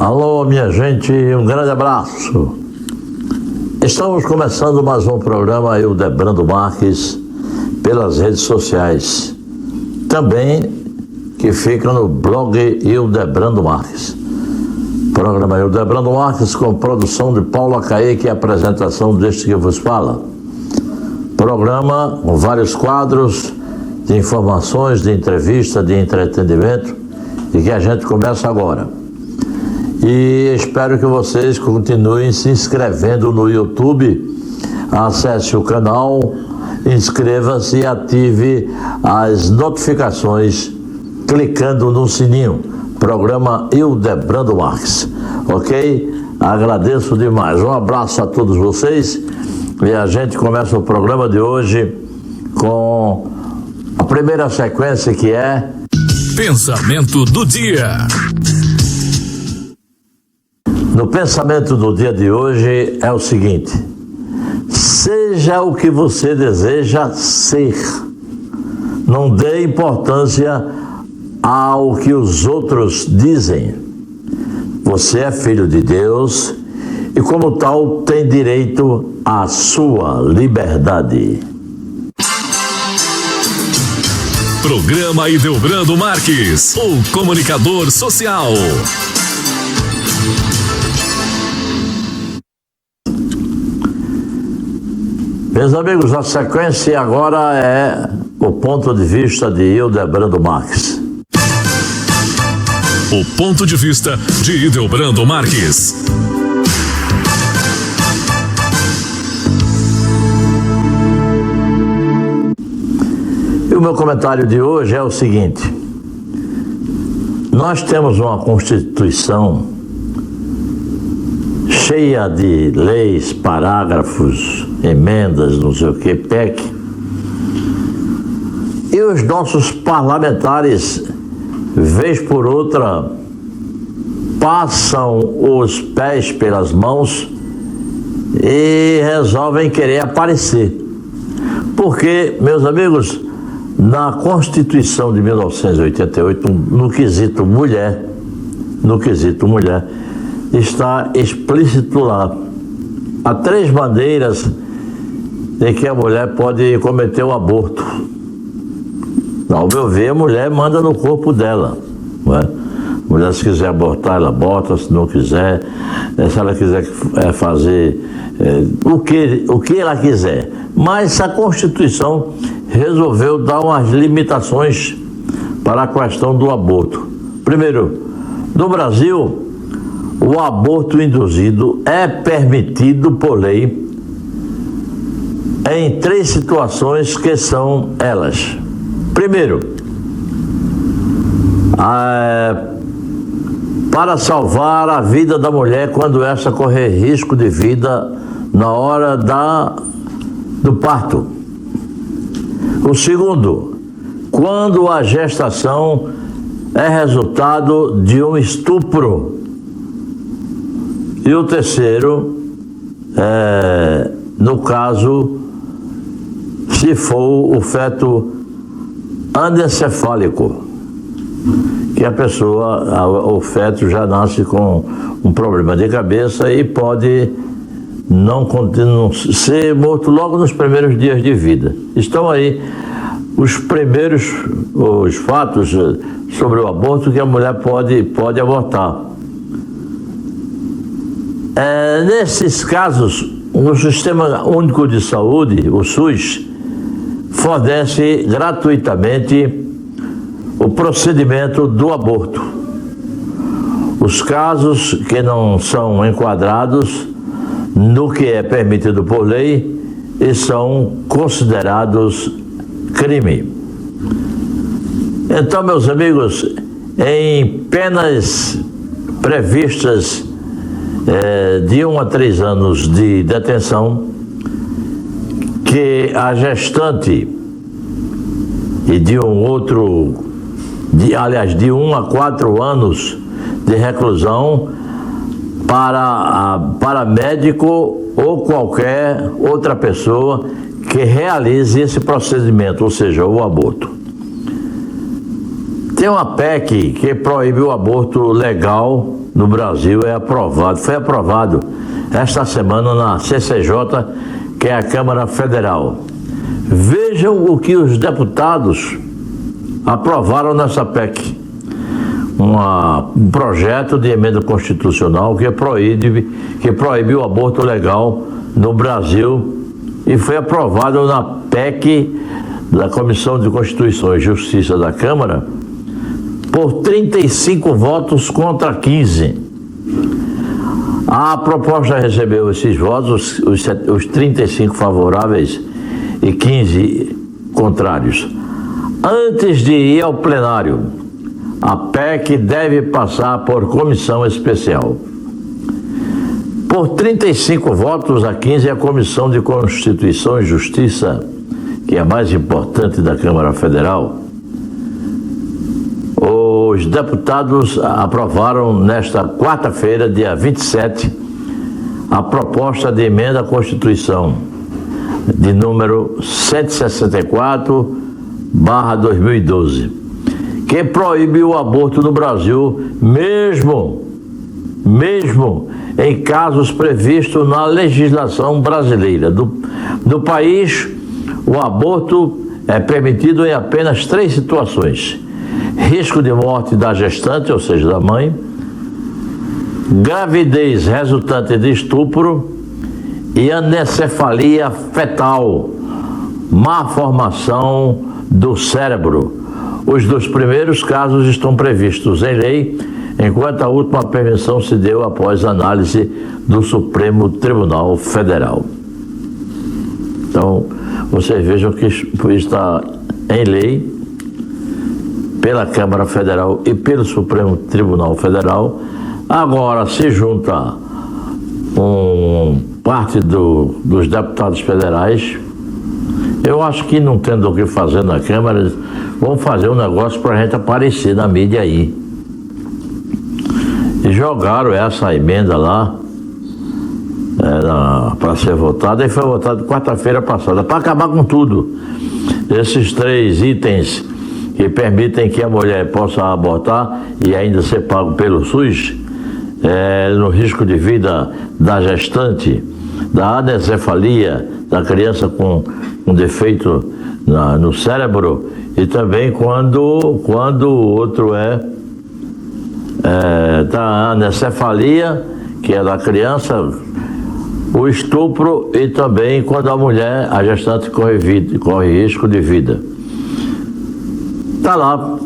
Alô, minha gente, um grande abraço. Estamos começando mais um programa Hildebrando Marques pelas redes sociais. Também que fica no blog Hildebrando Marques. Programa Hildebrando Marques com produção de Paulo Acaíque e apresentação deste que vos fala. Programa com vários quadros de informações, de entrevista, de entretenimento e que a gente começa agora. E espero que vocês continuem se inscrevendo no YouTube. Acesse o canal, inscreva-se e ative as notificações clicando no sininho. Programa Hildebrando Marques. Ok? Agradeço demais. Um abraço a todos vocês. E a gente começa o programa de hoje com a primeira sequência, que é Pensamento do Dia. No pensamento do dia de hoje é o seguinte: seja o que você deseja ser. Não dê importância ao que os outros dizem. Você é filho de Deus e, como tal, tem direito à sua liberdade. Programa Hildebrando Marques, o comunicador social. Meus amigos, a sequência agora é o ponto de vista de Hildebrando Marques. O ponto de vista de Hildebrando Marques. E o meu comentário de hoje é o seguinte: nós temos uma Constituição cheia de leis, parágrafos, emendas, não sei o que, PEC. E os nossos parlamentares, vez por outra, passam os pés pelas mãos e resolvem querer aparecer. Porque, meus amigos, na Constituição de 1988, no quesito mulher, está explícito lá: há 3 maneiras em que a mulher pode cometer o aborto. Ao meu ver, a mulher manda no corpo dela, não é? A mulher, se quiser abortar, ela aborta; se não quiser, se ela quiser fazer o que ela quiser. Mas a Constituição resolveu dar umas limitações para a questão do aborto. Primeiro, no Brasil, o aborto induzido é permitido por lei em 3 situações, que são elas. Primeiro, para salvar a vida da mulher quando essa correr risco de vida na hora do parto. O segundo, quando a gestação é resultado de um estupro. E o terceiro, no caso, se for o feto anencefálico, que a pessoa, o feto já nasce com um problema de cabeça e pode não ser morto logo nos primeiros dias de vida. Estão aí os fatos sobre o aborto, que a mulher pode abortar. Nesses casos, o Sistema Único de Saúde, o SUS, fornece gratuitamente o procedimento do aborto. Os casos que não são enquadrados no que é permitido por lei e são considerados crime. Então, meus amigos, em penas previstas de 1 a 3 anos de detenção, que a gestante e de 1 a 4 anos de reclusão para médico ou qualquer outra pessoa que realize esse procedimento, ou seja, o aborto. Tem uma PEC que proíbe o aborto legal no Brasil foi aprovado esta semana na CCJ, que é a Câmara Federal. Vejam o que os deputados aprovaram nessa PEC. Um projeto de emenda constitucional que proíbe o aborto legal no Brasil, e foi aprovado na PEC da Comissão de Constituição e Justiça da Câmara por 35 votos contra 15. A proposta recebeu esses votos, os 35 favoráveis e 15 contrários. Antes de ir ao plenário, a PEC deve passar por comissão especial. Por 35 votos a 15, a Comissão de Constituição e Justiça, que é a mais importante da Câmara Federal, os deputados aprovaram nesta quarta-feira, dia 27, a proposta de emenda à Constituição de número 164/2012, que proíbe o aborto no Brasil, mesmo em casos previstos na legislação brasileira. No país, o aborto é permitido em apenas 3 situações: risco de morte da gestante, ou seja, da mãe, gravidez resultante de estupro e anencefalia fetal, má formação do cérebro. Os 2 primeiros casos estão previstos em lei, enquanto a última permissão se deu após análise do Supremo Tribunal Federal. Então, vocês vejam que está em lei pela Câmara Federal e pelo Supremo Tribunal Federal. Agora se junta parte dos deputados federais. Eu acho que não tendo o que fazer na Câmara, vamos fazer um negócio para a gente aparecer na mídia aí. E jogaram essa emenda lá para ser votada, e foi votada quarta-feira passada, para acabar com tudo. Esses 3 itens que permitem que a mulher possa abortar e ainda ser pago pelo SUS, no risco de vida da gestante, da anencefalia, da criança com defeito no cérebro, e também quando o outro da anencefalia, que é da criança, o estupro, e também quando a gestante corre risco de vida. Tá lá.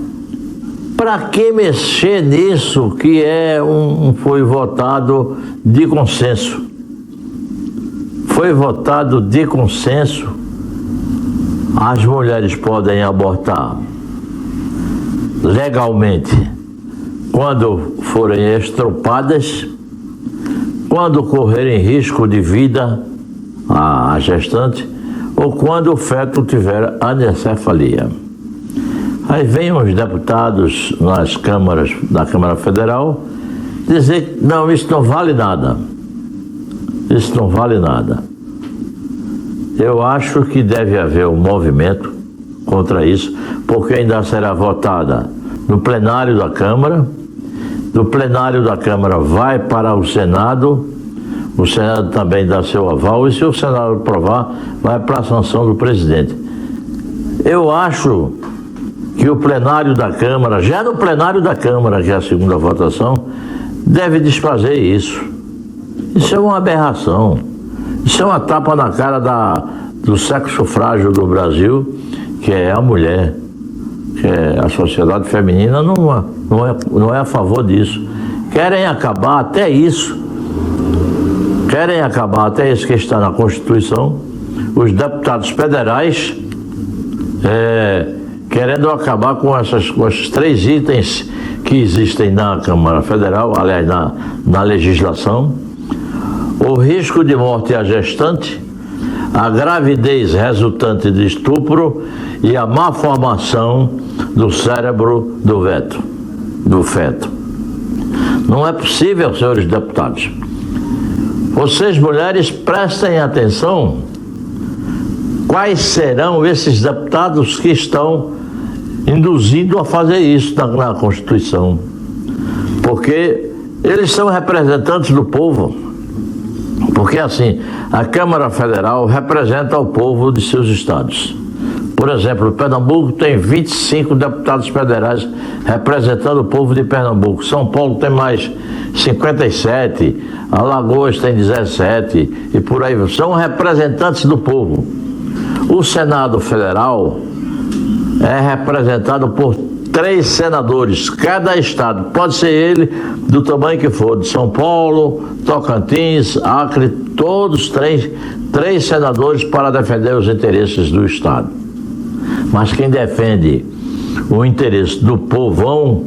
Para que mexer nisso que foi votado de consenso? Foi votado de consenso. As mulheres podem abortar legalmente quando forem estrupadas, quando correrem risco de vida a gestante, ou quando o feto tiver anencefalia. Aí vem os deputados nas câmaras, da Câmara Federal, dizer que não, isso não vale nada. Isso não vale nada. Eu acho que deve haver um movimento contra isso, porque ainda será votada no plenário da Câmara. Do plenário da Câmara vai para o Senado também dá seu aval, e se o Senado aprovar, vai para a sanção do presidente. Eu acho que o plenário da Câmara, já no plenário da Câmara, que é a segunda votação, deve desfazer isso. Isso é uma aberração. Isso é uma tapa na cara do sexo frágil do Brasil, que é a mulher, que é a sociedade feminina não é a favor disso. Querem acabar até isso. Querem acabar até isso que está na Constituição. Os deputados federais querendo acabar com esses 3 itens que existem na Câmara Federal, aliás, na legislação: o risco de morte à gestante, a gravidez resultante de estupro e a má formação do cérebro do feto. Não é possível, senhores deputados. Vocês, mulheres, prestem atenção. Quais serão esses deputados que estão induzindo a fazer isso na Constituição? Porque Eles são representantes do povo, porque assim, a Câmara Federal representa o povo de seus estados. Por exemplo, Pernambuco tem 25 deputados federais representando o povo de Pernambuco. São Paulo tem mais 57, Alagoas tem 17 e por aí. São representantes do povo. O Senado Federal é representado por 3 senadores, cada estado. Pode ser ele do tamanho que for, de São Paulo, Tocantins, Acre, todos 3 senadores para defender os interesses do estado. Mas quem defende o interesse do povão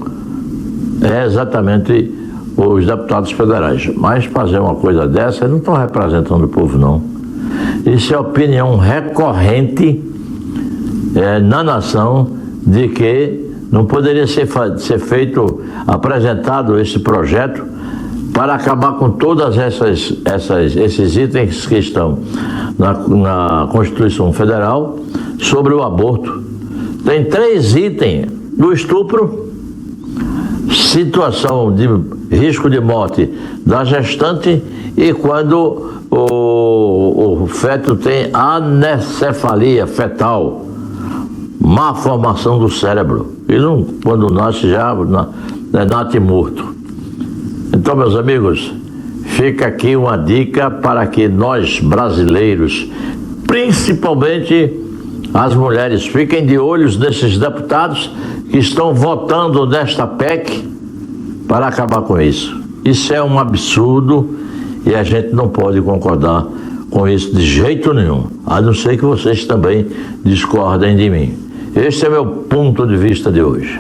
é exatamente os deputados federais. Mas fazer uma coisa dessa, eles não estão representando o povo, não. Isso é opinião recorrente na nação de que não poderia ser feito, apresentado esse projeto para acabar com todas esses itens que estão na Constituição Federal sobre o aborto. Tem 3 itens: do estupro, situação de risco de morte da gestante e quando o feto tem anencefalia fetal, má formação do cérebro, e não, quando nasce já nasce morto. Então, meus amigos, fica aqui uma dica para que nós brasileiros, principalmente as mulheres, fiquem de olhos nesses deputados que estão votando nesta PEC para acabar com isso. Isso é um absurdo e a gente não pode concordar com isso de jeito nenhum, a não ser que vocês também discordem de mim. Este é meu ponto de vista de hoje.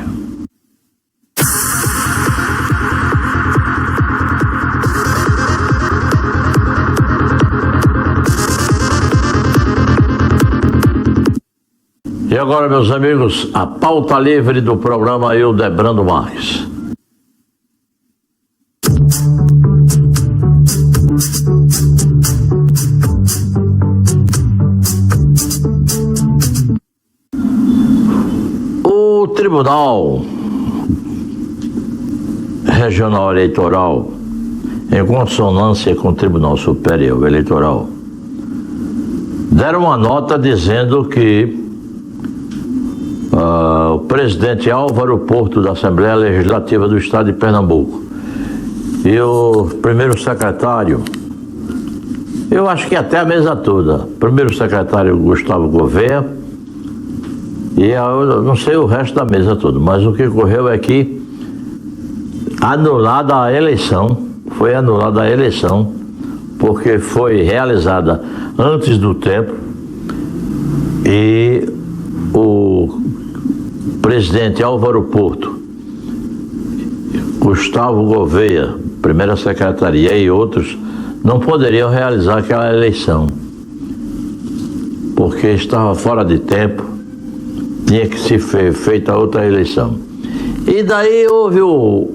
E agora, meus amigos, a pauta livre do programa Hildebrando Marques. O Tribunal Regional Eleitoral, em consonância com o Tribunal Superior Eleitoral, deram uma nota dizendo que o presidente Álvaro Porto da Assembleia Legislativa do Estado de Pernambuco e o primeiro secretário, eu acho que até a mesa toda, primeiro secretário Gustavo Gouveia, e eu não sei o resto da mesa toda, mas o que ocorreu é que anulada a eleição, foi anulada a eleição, porque foi realizada antes do tempo e o presidente Álvaro Porto, Gustavo Gouveia, primeira secretaria e outros não poderiam realizar aquela eleição porque estava fora de tempo, tinha que ser feita outra eleição. E daí houve o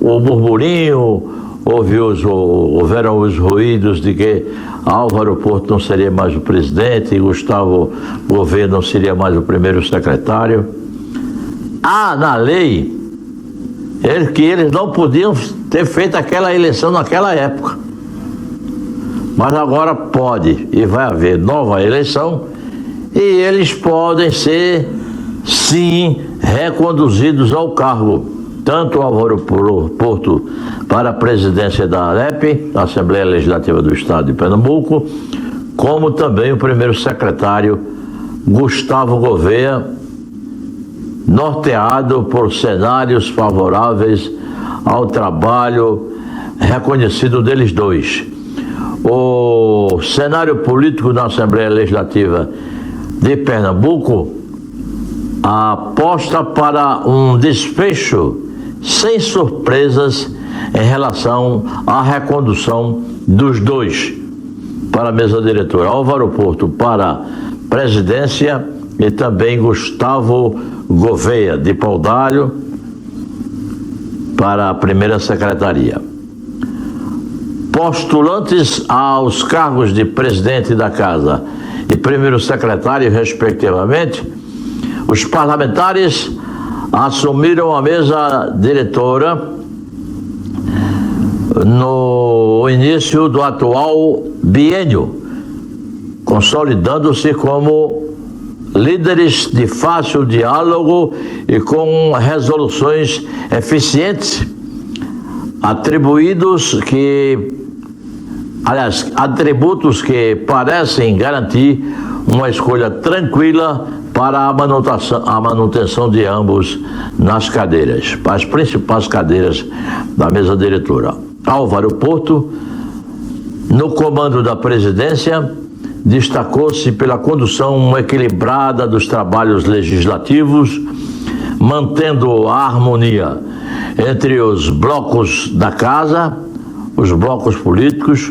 burburinho, houveram os ruídos de que Álvaro Porto não seria mais o presidente e Gustavo Gouveia não seria mais o primeiro secretário. Na lei, que eles não podiam ter feito aquela eleição naquela época. Mas agora pode e vai haver nova eleição e eles podem ser, sim, reconduzidos ao cargo. Tanto o Álvaro Porto para a presidência da ALEP, da Assembleia Legislativa do Estado de Pernambuco, como também o primeiro secretário Gustavo Gouveia, norteado por cenários favoráveis ao trabalho reconhecido deles dois. O cenário político na Assembleia Legislativa de Pernambuco aposta para um desfecho sem surpresas em relação à recondução dos dois para a mesa diretora, Álvaro Porto para a presidência e também Gustavo Gouveia de Paudalho para a primeira secretaria. Postulantes aos cargos de presidente da Casa e primeiro secretário, respectivamente, os parlamentares assumiram a mesa diretora no início do atual biênio, consolidando-se como líderes de fácil diálogo e com resoluções eficientes, atributos que parecem garantir uma escolha tranquila para a manutenção de ambos nas cadeiras, para as principais cadeiras da mesa diretora. Álvaro Porto, no comando da presidência, destacou-se pela condução equilibrada dos trabalhos legislativos, mantendo a harmonia entre os blocos da casa, os blocos políticos,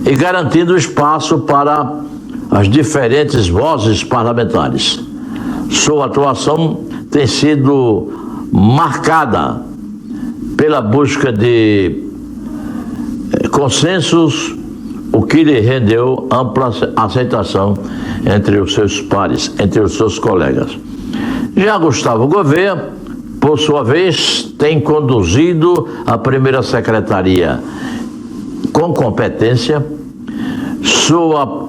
e garantindo espaço para as diferentes vozes parlamentares. Sua atuação tem sido marcada pela busca de consensos, o que lhe rendeu ampla aceitação entre os seus pares, entre os seus colegas. Já Gustavo Gouveia, por sua vez, tem conduzido a primeira secretaria com competência. Sua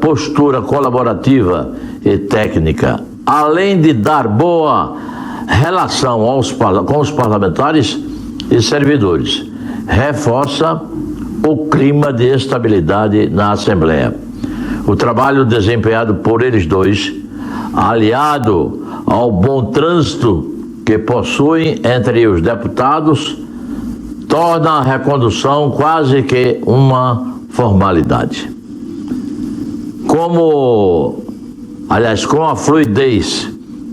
postura colaborativa e técnica, além de dar boa relação com os parlamentares e servidores, reforça o clima de estabilidade na Assembleia. O trabalho desempenhado por eles dois, aliado ao bom trânsito que possuem entre os deputados, torna a recondução quase que uma formalidade. Com a fluidez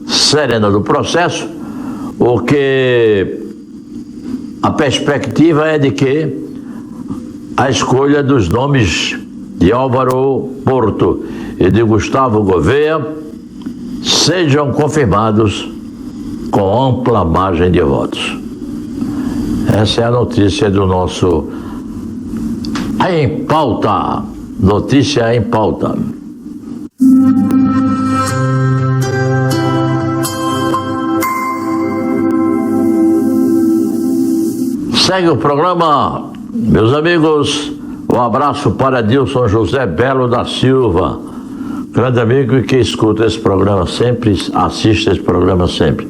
serena do processo, a perspectiva é de que a escolha dos nomes de Álvaro Porto e de Gustavo Gouveia sejam confirmados com ampla margem de votos. Essa é a notícia do nosso Em Pauta. Notícia em Pauta. Segue o programa, meus amigos. Um abraço para Dilson José Belo da Silva, grande amigo que escuta esse programa sempre, assiste esse programa sempre.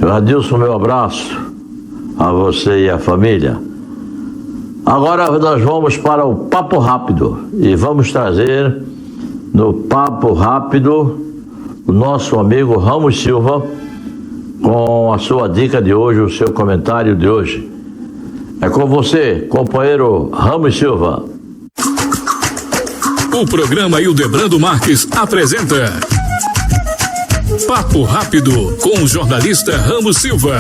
Adilson, meu abraço a você e a família. Agora nós vamos para o Papo Rápido e vamos trazer no Papo Rápido o nosso amigo Ramos Silva com a sua dica de hoje, o seu comentário de hoje. É com você, companheiro Ramos Silva. O programa Hildebrando Marques apresenta Papo Rápido com o jornalista Ramos Silva.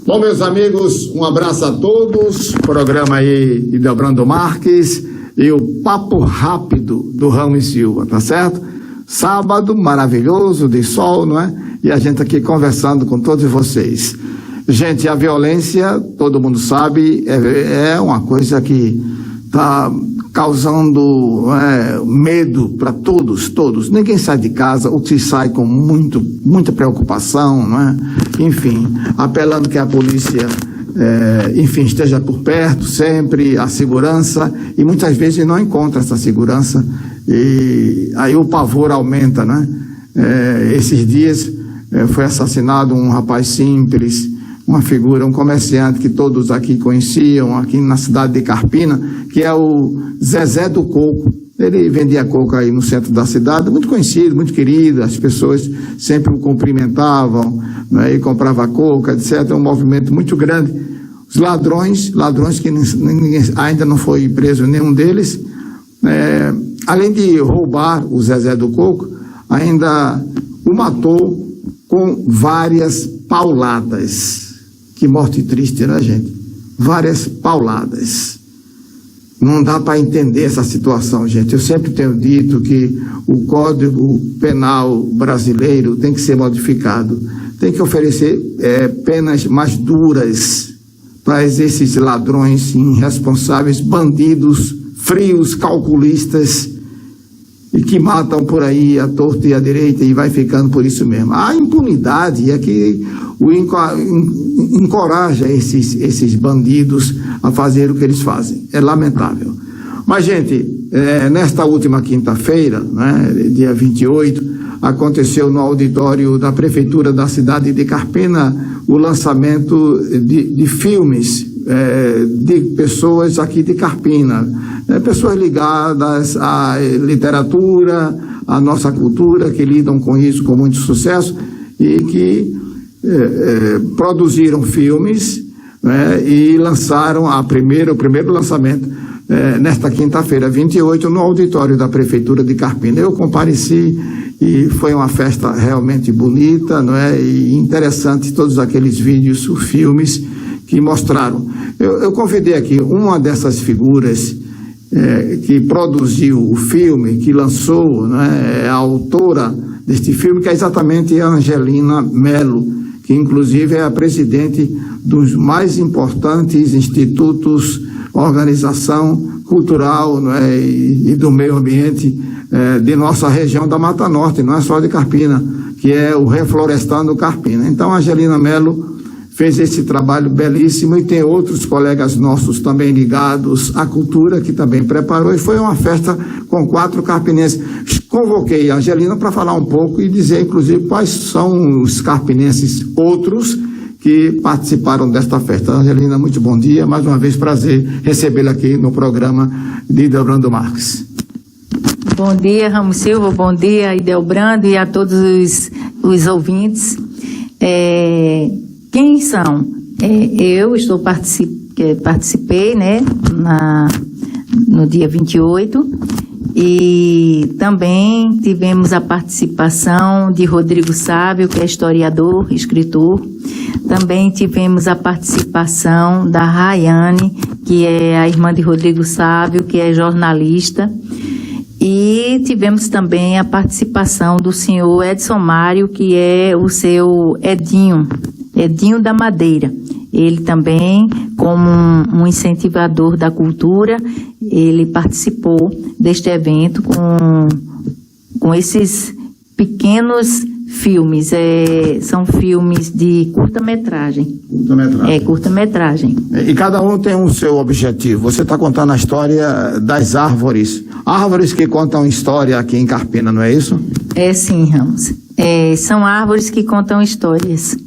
Bom, meus amigos, um abraço a todos. Programa aí Hildebrando Marques e o Papo Rápido do Ramos Silva, tá certo? Sábado maravilhoso, de sol, não é? E a gente aqui conversando com todos vocês. Gente, a violência, todo mundo sabe, é uma coisa que está causando medo para todos. Ninguém sai de casa, ou se sai com muita preocupação, não é? Enfim, apelando que a polícia, esteja por perto sempre, a segurança, e muitas vezes não encontra essa segurança, e aí o pavor aumenta, né? Esses dias foi assassinado um rapaz simples, uma figura, um comerciante que todos aqui conheciam, aqui na cidade de Carpina, que é o Zezé do Coco. Ele vendia coco aí no centro da cidade, muito conhecido, muito querido, as pessoas sempre o cumprimentavam, né, e comprava coco, etc. É um movimento muito grande. Os ladrões que ainda não foi preso nenhum deles, além de roubar o Zezé do Coco, ainda o matou com várias pauladas. Que morte triste, né, gente? Várias pauladas. Não dá para entender essa situação, gente. Eu sempre tenho dito que o Código Penal brasileiro tem que ser modificado. Tem que oferecer penas mais duras para esses ladrões irresponsáveis, bandidos, frios, calculistas, e que matam por aí à torta e à direita e vai ficando por isso mesmo. A impunidade é que encoraja esses bandidos a fazer o que eles fazem. É lamentável. Mas, gente, nesta última quinta-feira, né, dia 28, aconteceu no auditório da Prefeitura da cidade de Carpina o lançamento de filmes de pessoas aqui de Carpina, pessoas ligadas à literatura, à nossa cultura, que lidam com isso com muito sucesso e que produziram filmes, né, e lançaram o primeiro lançamento nesta quinta-feira, 28, no auditório da Prefeitura de Carpina. Eu compareci e foi uma festa realmente bonita, não é? E interessante, todos aqueles vídeos, filmes que mostraram. Eu convidei aqui uma dessas figuras que produziu o filme, que lançou, né, a autora deste filme, que é exatamente a Angelina Mello, que inclusive é a presidente dos mais importantes institutos, organização cultural, né, e do meio ambiente de nossa região da Mata Norte, não é só de Carpina, que é o Reflorestando Carpina. Então a Angelina Mello fez esse trabalho belíssimo e tem outros colegas nossos também ligados à cultura que também preparou, e foi uma festa com 4 carpinenses. Convoquei a Angelina para falar um pouco e dizer, inclusive, quais são os carpinenses outros que participaram desta festa. Angelina, muito bom dia, mais uma vez prazer recebê-la aqui no programa de Ideobrando Marques. Bom dia, Ramos Silva, bom dia, Ideobrando, e a todos os ouvintes. Quem são? Eu participei, né, no dia 28, e também tivemos a participação de Rodrigo Sábio, que é historiador, escritor. Também tivemos a participação da Rayane, que é a irmã de Rodrigo Sábio, que é jornalista. E tivemos também a participação do senhor Edson Mário, que é o seu Edinho da Madeira. Ele também, como um incentivador da cultura, ele participou deste evento com esses pequenos filmes. São filmes de curta-metragem. Curta-metragem. E cada um tem o seu objetivo. Você está contando a história das árvores. Árvores que contam história aqui em Carpina, não é isso? Sim, Ramos. São árvores que contam histórias.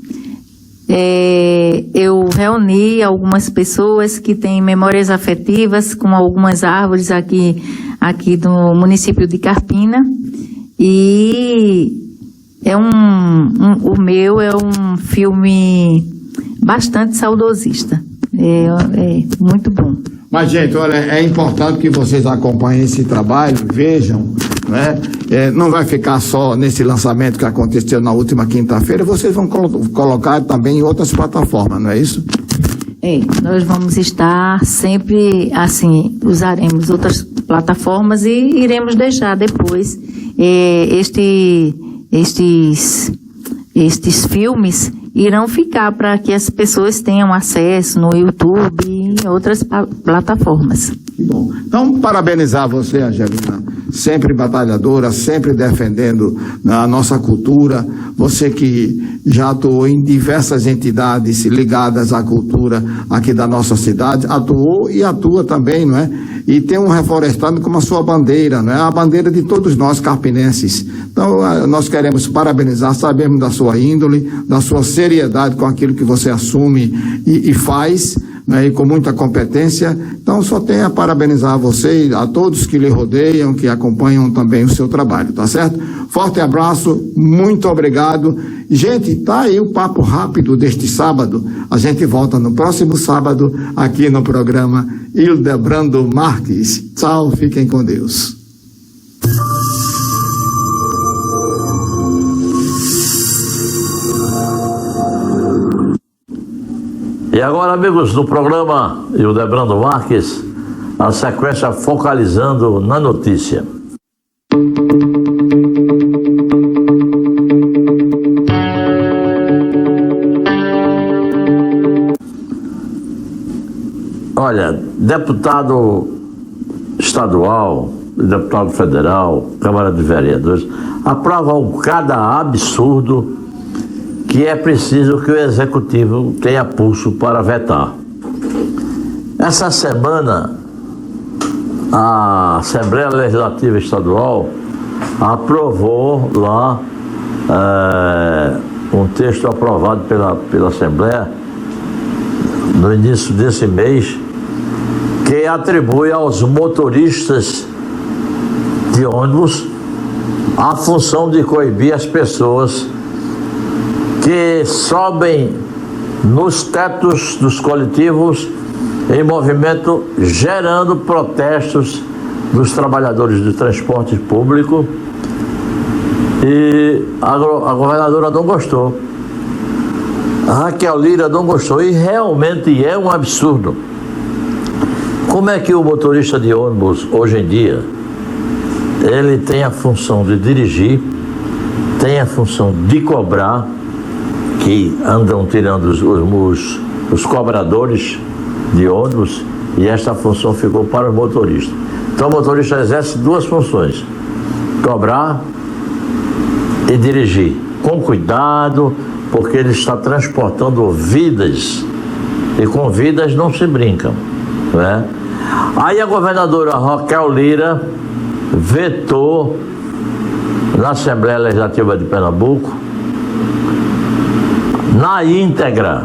Eu reuni algumas pessoas que têm memórias afetivas com algumas árvores aqui do município de Carpina, e o meu é um filme bastante saudosista, muito bom. Mas, gente, olha, é importante que vocês acompanhem esse trabalho, vejam, né? Não vai ficar só nesse lançamento que aconteceu na última quinta-feira, vocês vão colocar também em outras plataformas, não é isso? Nós vamos estar sempre, assim, usaremos outras plataformas e iremos deixar depois estes filmes irão ficar para que as pessoas tenham acesso no YouTube e em outras plataformas. Que bom. Então, parabenizar você, Angelina, sempre batalhadora, sempre defendendo a nossa cultura, você que já atuou em diversas entidades ligadas à cultura aqui da nossa cidade, atuou e atua também, não é? E tem um Reflorestando como a sua bandeira, não é? A bandeira de todos nós carpinenses. Então, nós queremos parabenizar, sabemos da sua índole, da sua seriedade com aquilo que você assume e faz, né, e com muita competência. Então, só tenho a parabenizar a você e a todos que lhe rodeiam, que acompanham também o seu trabalho, tá certo? Forte abraço, muito obrigado. Gente, tá aí o papo rápido deste sábado. A gente volta no próximo sábado aqui no programa Ideobrando Marques. Tchau, fiquem com Deus. E agora, amigos do programa Ideobrando Marques, a sequência focalizando na notícia. Olha, deputado estadual deputado federal, Câmara de Vereadores, aprovam cada absurdo que é preciso que o Executivo tenha pulso para vetar. Essa semana, a Assembleia Legislativa Estadual aprovou lá um texto aprovado pela Assembleia no início desse mês, que atribui aos motoristas de ônibus a função de coibir as pessoas que sobem nos tetos dos coletivos em movimento, gerando protestos dos trabalhadores de transporte público. E a governadora não gostou, a Raquel Lira não gostou, e realmente é um absurdo. Como é que o motorista de ônibus hoje em dia, ele tem a função de dirigir, tem a função de cobrar, que andam tirando os cobradores de ônibus, e esta função ficou para o motorista. Então o motorista exerce duas funções: cobrar e dirigir, com cuidado, porque ele está transportando vidas, e com vidas não se brincam, né? Aí a governadora Raquel Lira vetou na Assembleia Legislativa de Pernambuco, na íntegra,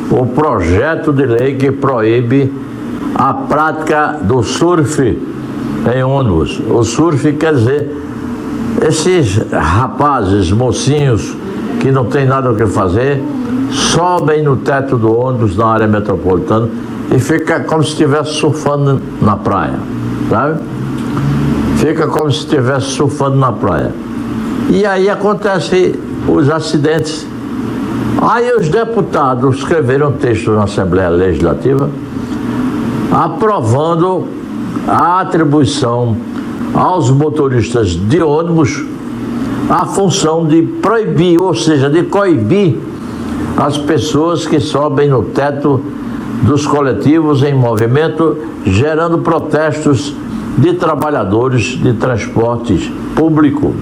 o projeto de lei que proíbe a prática do surf em ônibus. O surf quer dizer esses rapazes, mocinhos, que não tem nada o que fazer, sobem no teto do ônibus na área metropolitana e fica como se estivesse surfando na praia, sabe? Fica como se estivesse surfando na praia. E aí acontecem os acidentes. Aí os deputados escreveram um texto na Assembleia Legislativa aprovando a atribuição aos motoristas de ônibus a função de proibir, ou seja, de coibir as pessoas que sobem no teto dos coletivos em movimento, gerando protestos de trabalhadores de transporte público.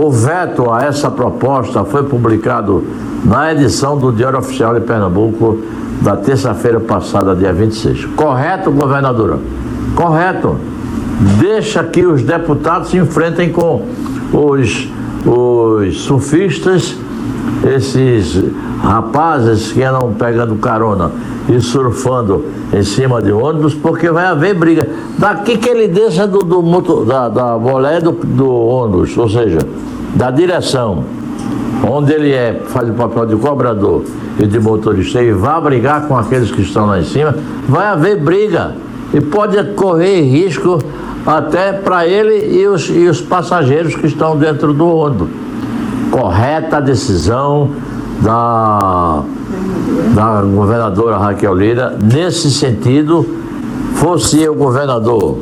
O veto a essa proposta foi publicado na edição do Diário Oficial de Pernambuco da terça-feira passada, dia 26. Correto, governadora? Correto. Deixa que os deputados se enfrentem com os surfistas, esses rapazes que andam pegando carona e surfando em cima de ônibus, porque vai haver briga. Daqui que ele desça da bolé do ônibus, ou seja, da direção, onde ele faz o papel de cobrador e de motorista, e vai brigar com aqueles que estão lá em cima, vai haver briga e pode correr risco até para ele e os passageiros que estão dentro do ônibus. Correta a decisão da governadora Raquel Lira nesse sentido. Fosse eu governador,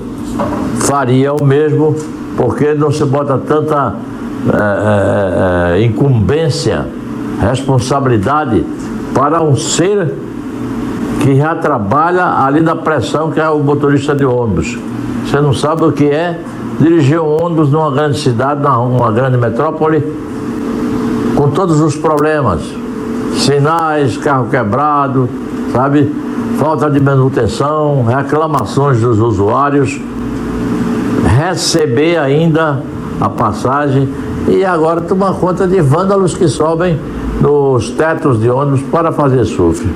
faria o mesmo, porque não se bota tanta incumbência, responsabilidade para um ser que já trabalha ali na pressão, que é o motorista de ônibus. Você não sabe o que é dirigir um ônibus numa grande cidade, numa grande metrópole, com todos os problemas, sinais, carro quebrado, sabe? Falta de manutenção, reclamações dos usuários, receber ainda a passagem e agora tomar conta de vândalos que sobem nos tetos de ônibus para fazer surf.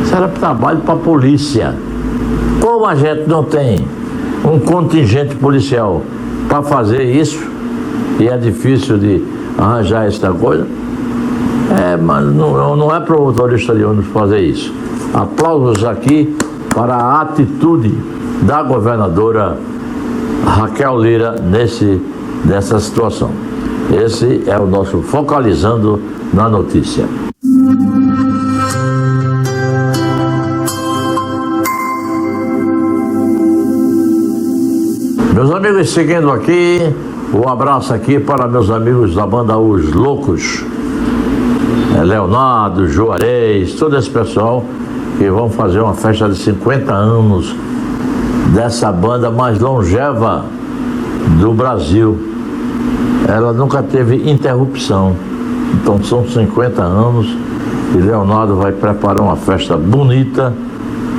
Isso era trabalho para a polícia. Como a gente não tem um contingente policial para fazer isso, e é difícil de arranjar essa coisa, mas não é para o motorista de ônibus fazer isso. Aplausos aqui para a atitude da governadora Raquel Lira nessa situação. Esse é o nosso Focalizando na Notícia. Meus amigos, seguindo aqui, um abraço aqui para meus amigos da banda Os Loucos, Leonardo, Juarez, todo esse pessoal que vão fazer uma festa de 50 anos dessa banda mais longeva do Brasil. Ela nunca teve interrupção. Então são 50 anos e Leonardo vai preparar uma festa bonita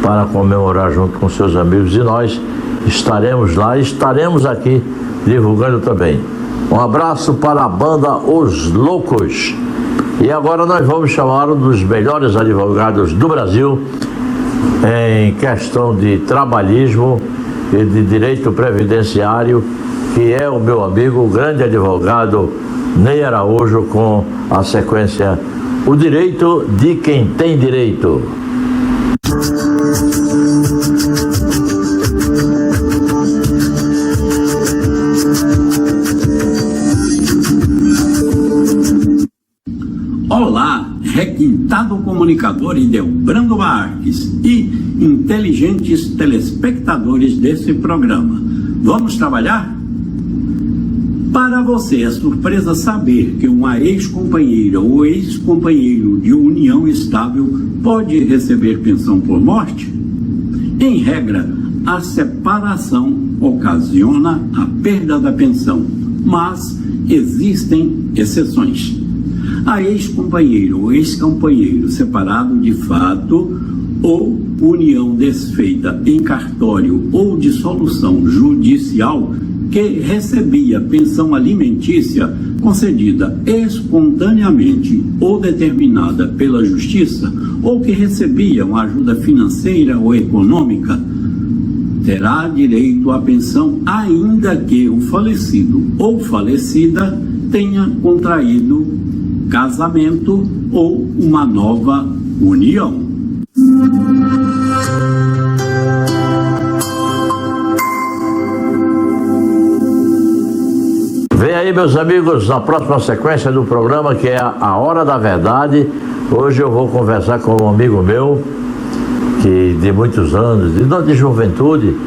para comemorar junto com seus amigos, e nós estaremos lá e estaremos aqui divulgando também. Um abraço para a banda Os Loucos. E agora nós vamos chamar um dos melhores advogados do Brasil em questão de trabalhismo e de direito previdenciário, que é o meu amigo, o grande advogado Ney Araújo, com a sequência O Direito de Quem Tem Direito. Olá, requintado comunicador Ildebrando Marques e inteligentes telespectadores desse programa. Vamos trabalhar? Para você é surpresa saber que uma ex-companheira ou ex-companheiro de união estável pode receber pensão por morte? Em regra, a separação ocasiona a perda da pensão, mas existem exceções. A ex-companheiro ou ex-companheiro separado de fato ou união desfeita em cartório ou dissolução judicial que recebia pensão alimentícia concedida espontaneamente ou determinada pela Justiça, ou que recebia uma ajuda financeira ou econômica, terá direito à pensão ainda que o falecido ou falecida tenha contraído casamento ou uma nova união. Vem aí, meus amigos, na próxima sequência do programa, que é a Hora da Verdade. Hoje eu vou conversar com um amigo meu, que de muitos anos, de juventude,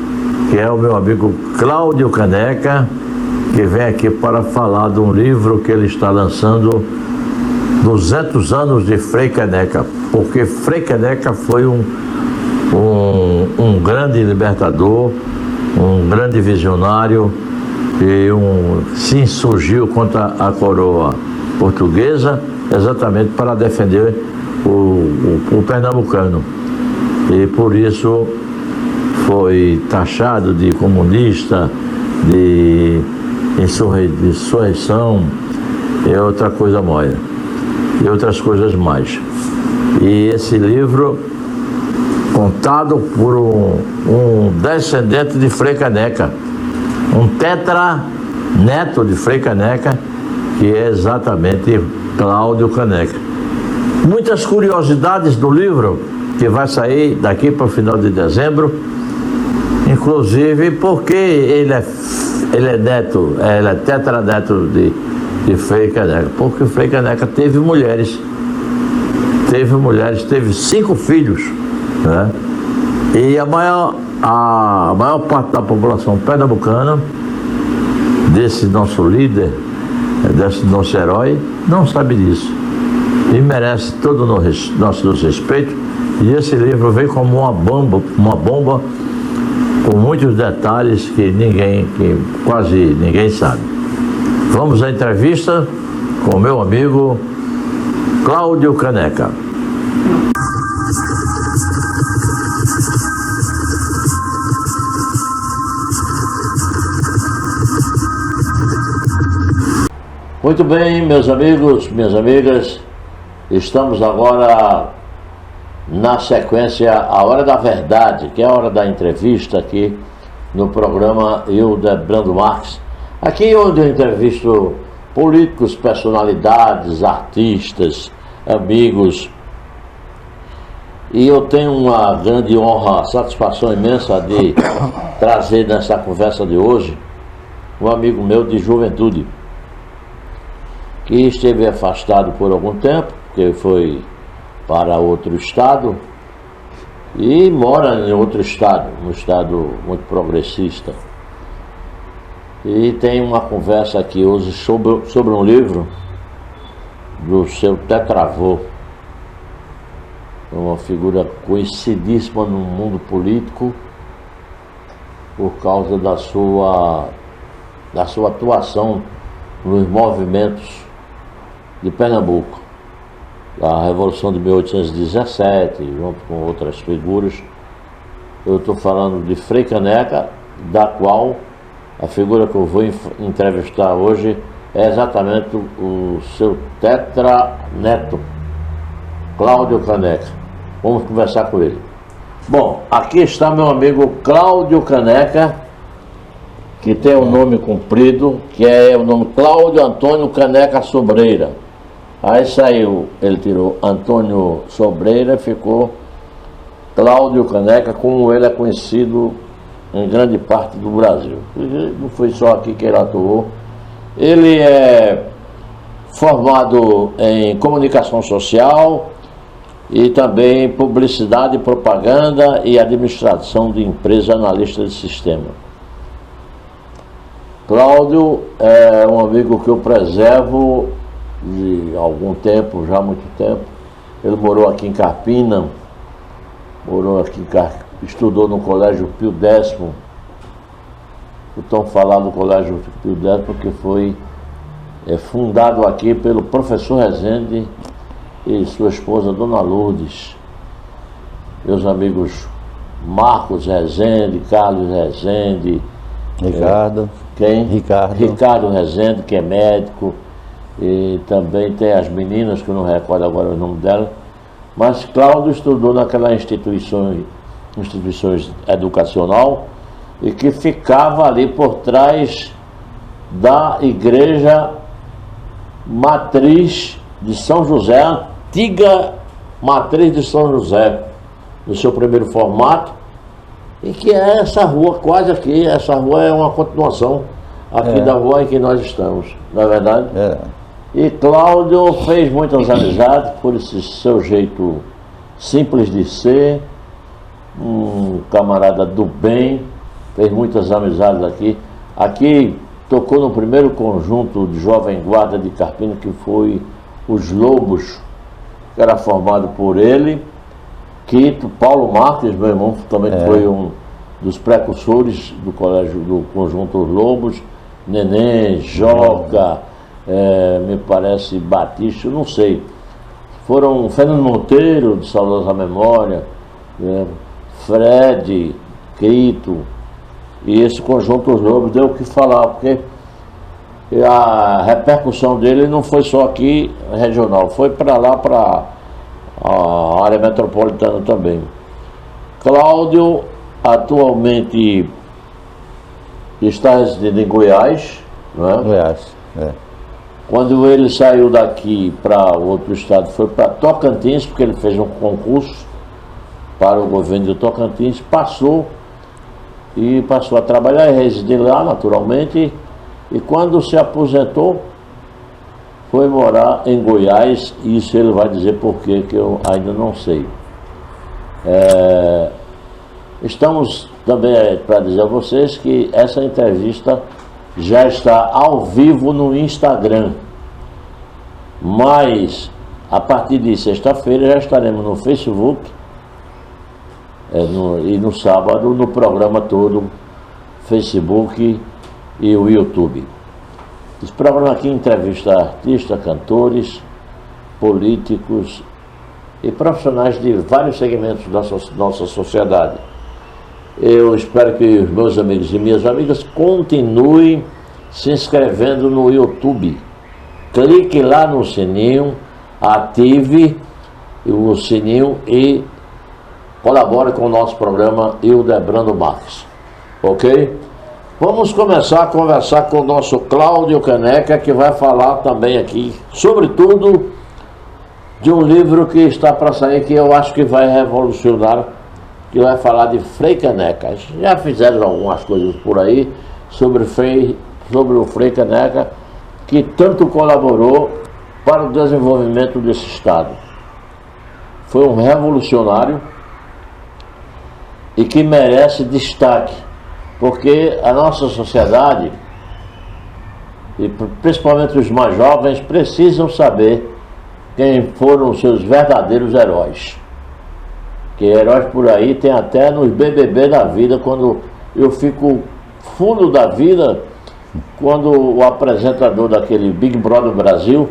que é o meu amigo Cláudio Caneca, que vem aqui para falar de um livro que ele está lançando, 200 anos de Frei Caneca, porque Frei Caneca foi um grande libertador, um grande visionário, e se insurgiu contra a coroa portuguesa, exatamente para defender o pernambucano. E por isso foi taxado de comunista, de insurreição e outra coisa mais, e outras coisas mais. E esse livro, contado por um descendente de Frei Caneca, um tetraneto de Frei Caneca, que é exatamente Cláudio Caneca. Muitas curiosidades do livro, que vai sair daqui para o final de dezembro, inclusive porque ele é tetraneto de Frei Caneca, porque Frei Caneca teve mulheres, teve 5 filhos, né? E a maior parte da população pernambucana, desse nosso líder, desse nosso herói, não sabe disso e merece todo o nosso respeito. E esse livro vem como uma bomba com muitos detalhes que quase ninguém sabe. Vamos à entrevista com o meu amigo Cláudio Caneca. Muito bem, meus amigos, minhas amigas, estamos agora na sequência A Hora da Verdade, que é a hora da entrevista aqui no programa Ildebrando Marques. Aqui onde eu entrevisto políticos, personalidades, artistas, amigos. E eu tenho uma grande honra, satisfação imensa de trazer nessa conversa de hoje um amigo meu de juventude, que esteve afastado por algum tempo, porque foi para outro estado e mora em outro estado, um estado muito progressista. E tem uma conversa aqui hoje sobre um livro do seu tetravô, uma figura conhecidíssima no mundo político, por causa da sua atuação nos movimentos de Pernambuco, da Revolução de 1817, junto com outras figuras. Eu estou falando de Frei Caneca, da qual a figura que eu vou entrevistar hoje é exatamente o seu tetraneto, Cláudio Caneca. Vamos conversar com ele. Bom, aqui está meu amigo Cláudio Caneca, que tem um nome comprido, que é o nome Cláudio Antônio Caneca Sobreira. Aí saiu, ele tirou Antônio Sobreira, ficou Cláudio Caneca, como ele é conhecido em grande parte do Brasil. Não foi só aqui que ele atuou. Ele é formado em comunicação social e também publicidade, propaganda e administração de empresa, analista de sistema. Cláudio é um amigo que eu preservo de algum tempo, já há muito tempo. Ele morou aqui em Carpina, estudou no Colégio Pio X, o tão falado Colégio Pio X, porque foi fundado aqui pelo professor Rezende e sua esposa, Dona Lourdes. Meus amigos Marcos Rezende, Carlos Rezende, Ricardo. Quem? Ricardo. Ricardo Rezende, que é médico, e também tem as meninas, que eu não recordo agora o nome dela, mas Cláudio estudou naquela instituições educacional e que ficava ali por trás da igreja matriz de São José, antiga matriz de São José, no seu primeiro formato, e que é essa rua quase aqui. Essa rua é uma continuação aqui da rua em que nós estamos, não é verdade? É. E Cláudio fez muitas amizades por esse seu jeito simples de ser, um camarada do bem, fez muitas amizades aqui. Aqui tocou no primeiro conjunto de Jovem Guarda de Carpina, que foi os Lobos, que era formado por ele, Quito, Paulo Marques, meu irmão, também foi um dos precursores do colégio, do conjunto Os Lobos, Neném, Joca, me parece Batista, não sei. Foram Fernando Monteiro, de saudosa memória, Fred, Quito, e esse conjunto Os Lobos deu o que falar, porque a repercussão dele não foi só aqui regional, foi para lá, para a área metropolitana também. Cláudio atualmente está residindo em Goiás, não é? Goiás, Quando ele saiu daqui para outro estado, foi para Tocantins, porque ele fez um concurso para o governo de Tocantins, passou a trabalhar e residir lá naturalmente, e quando se aposentou, foi morar em Goiás. Isso ele vai dizer por quê, que eu ainda não sei. Estamos também para dizer a vocês que essa entrevista já está ao vivo no Instagram, mas a partir de sexta-feira já estaremos no Facebook e no sábado no programa todo, Facebook e o YouTube. Esse programa aqui entrevista artistas, cantores, políticos e profissionais de vários segmentos da nossa sociedade. Eu espero que os meus amigos e minhas amigas continuem se inscrevendo no YouTube. Clique lá no sininho, ative o sininho e colabore com o nosso programa Hildebrando Marques. Ok? Vamos começar a conversar com o nosso Cláudio Caneca, que vai falar também aqui, sobretudo, de um livro que está para sair, que eu acho que vai revolucionar, que vai falar de Frei Caneca. Já fizeram algumas coisas por aí sobre o Frei Caneca, que tanto colaborou para o desenvolvimento desse estado. Foi um revolucionário e que merece destaque, porque a nossa sociedade, e principalmente os mais jovens, precisam saber quem foram os seus verdadeiros heróis. Que heróis por aí tem até nos BBB da vida, quando eu fico fundo da vida quando o apresentador daquele Big Brother Brasil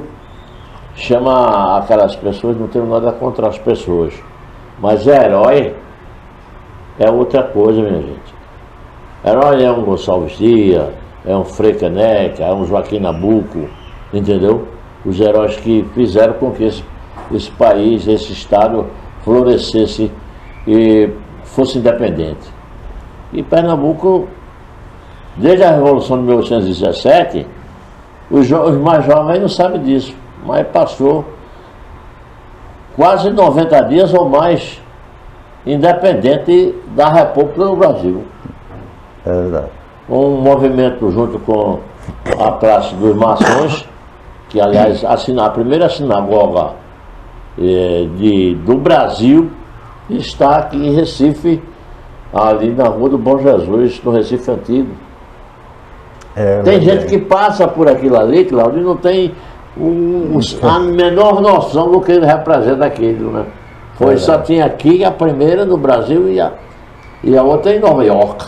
chama aquelas pessoas, não tenho nada contra as pessoas, mas herói é outra coisa, minha gente. Herói é um Gonçalves Dias, é um Frei Caneca, é um Joaquim Nabuco, entendeu? Os heróis que fizeram com que esse país, esse estado florescesse e fosse independente. E Pernambuco, desde a Revolução de 1817, os mais jovens não sabem disso, mas passou quase 90 dias ou mais independente da República do Brasil. É verdade. Um movimento junto com a classe dos maçons, que aliás a primeira sinagoga do Brasil está aqui em Recife, ali na Rua do Bom Jesus, no Recife Antigo. Tem gente que passa por aquilo ali, Cláudio, e não tem a menor noção do que ele representa aquilo, né? Só tinha aqui a primeira no Brasil e a outra em Nova York.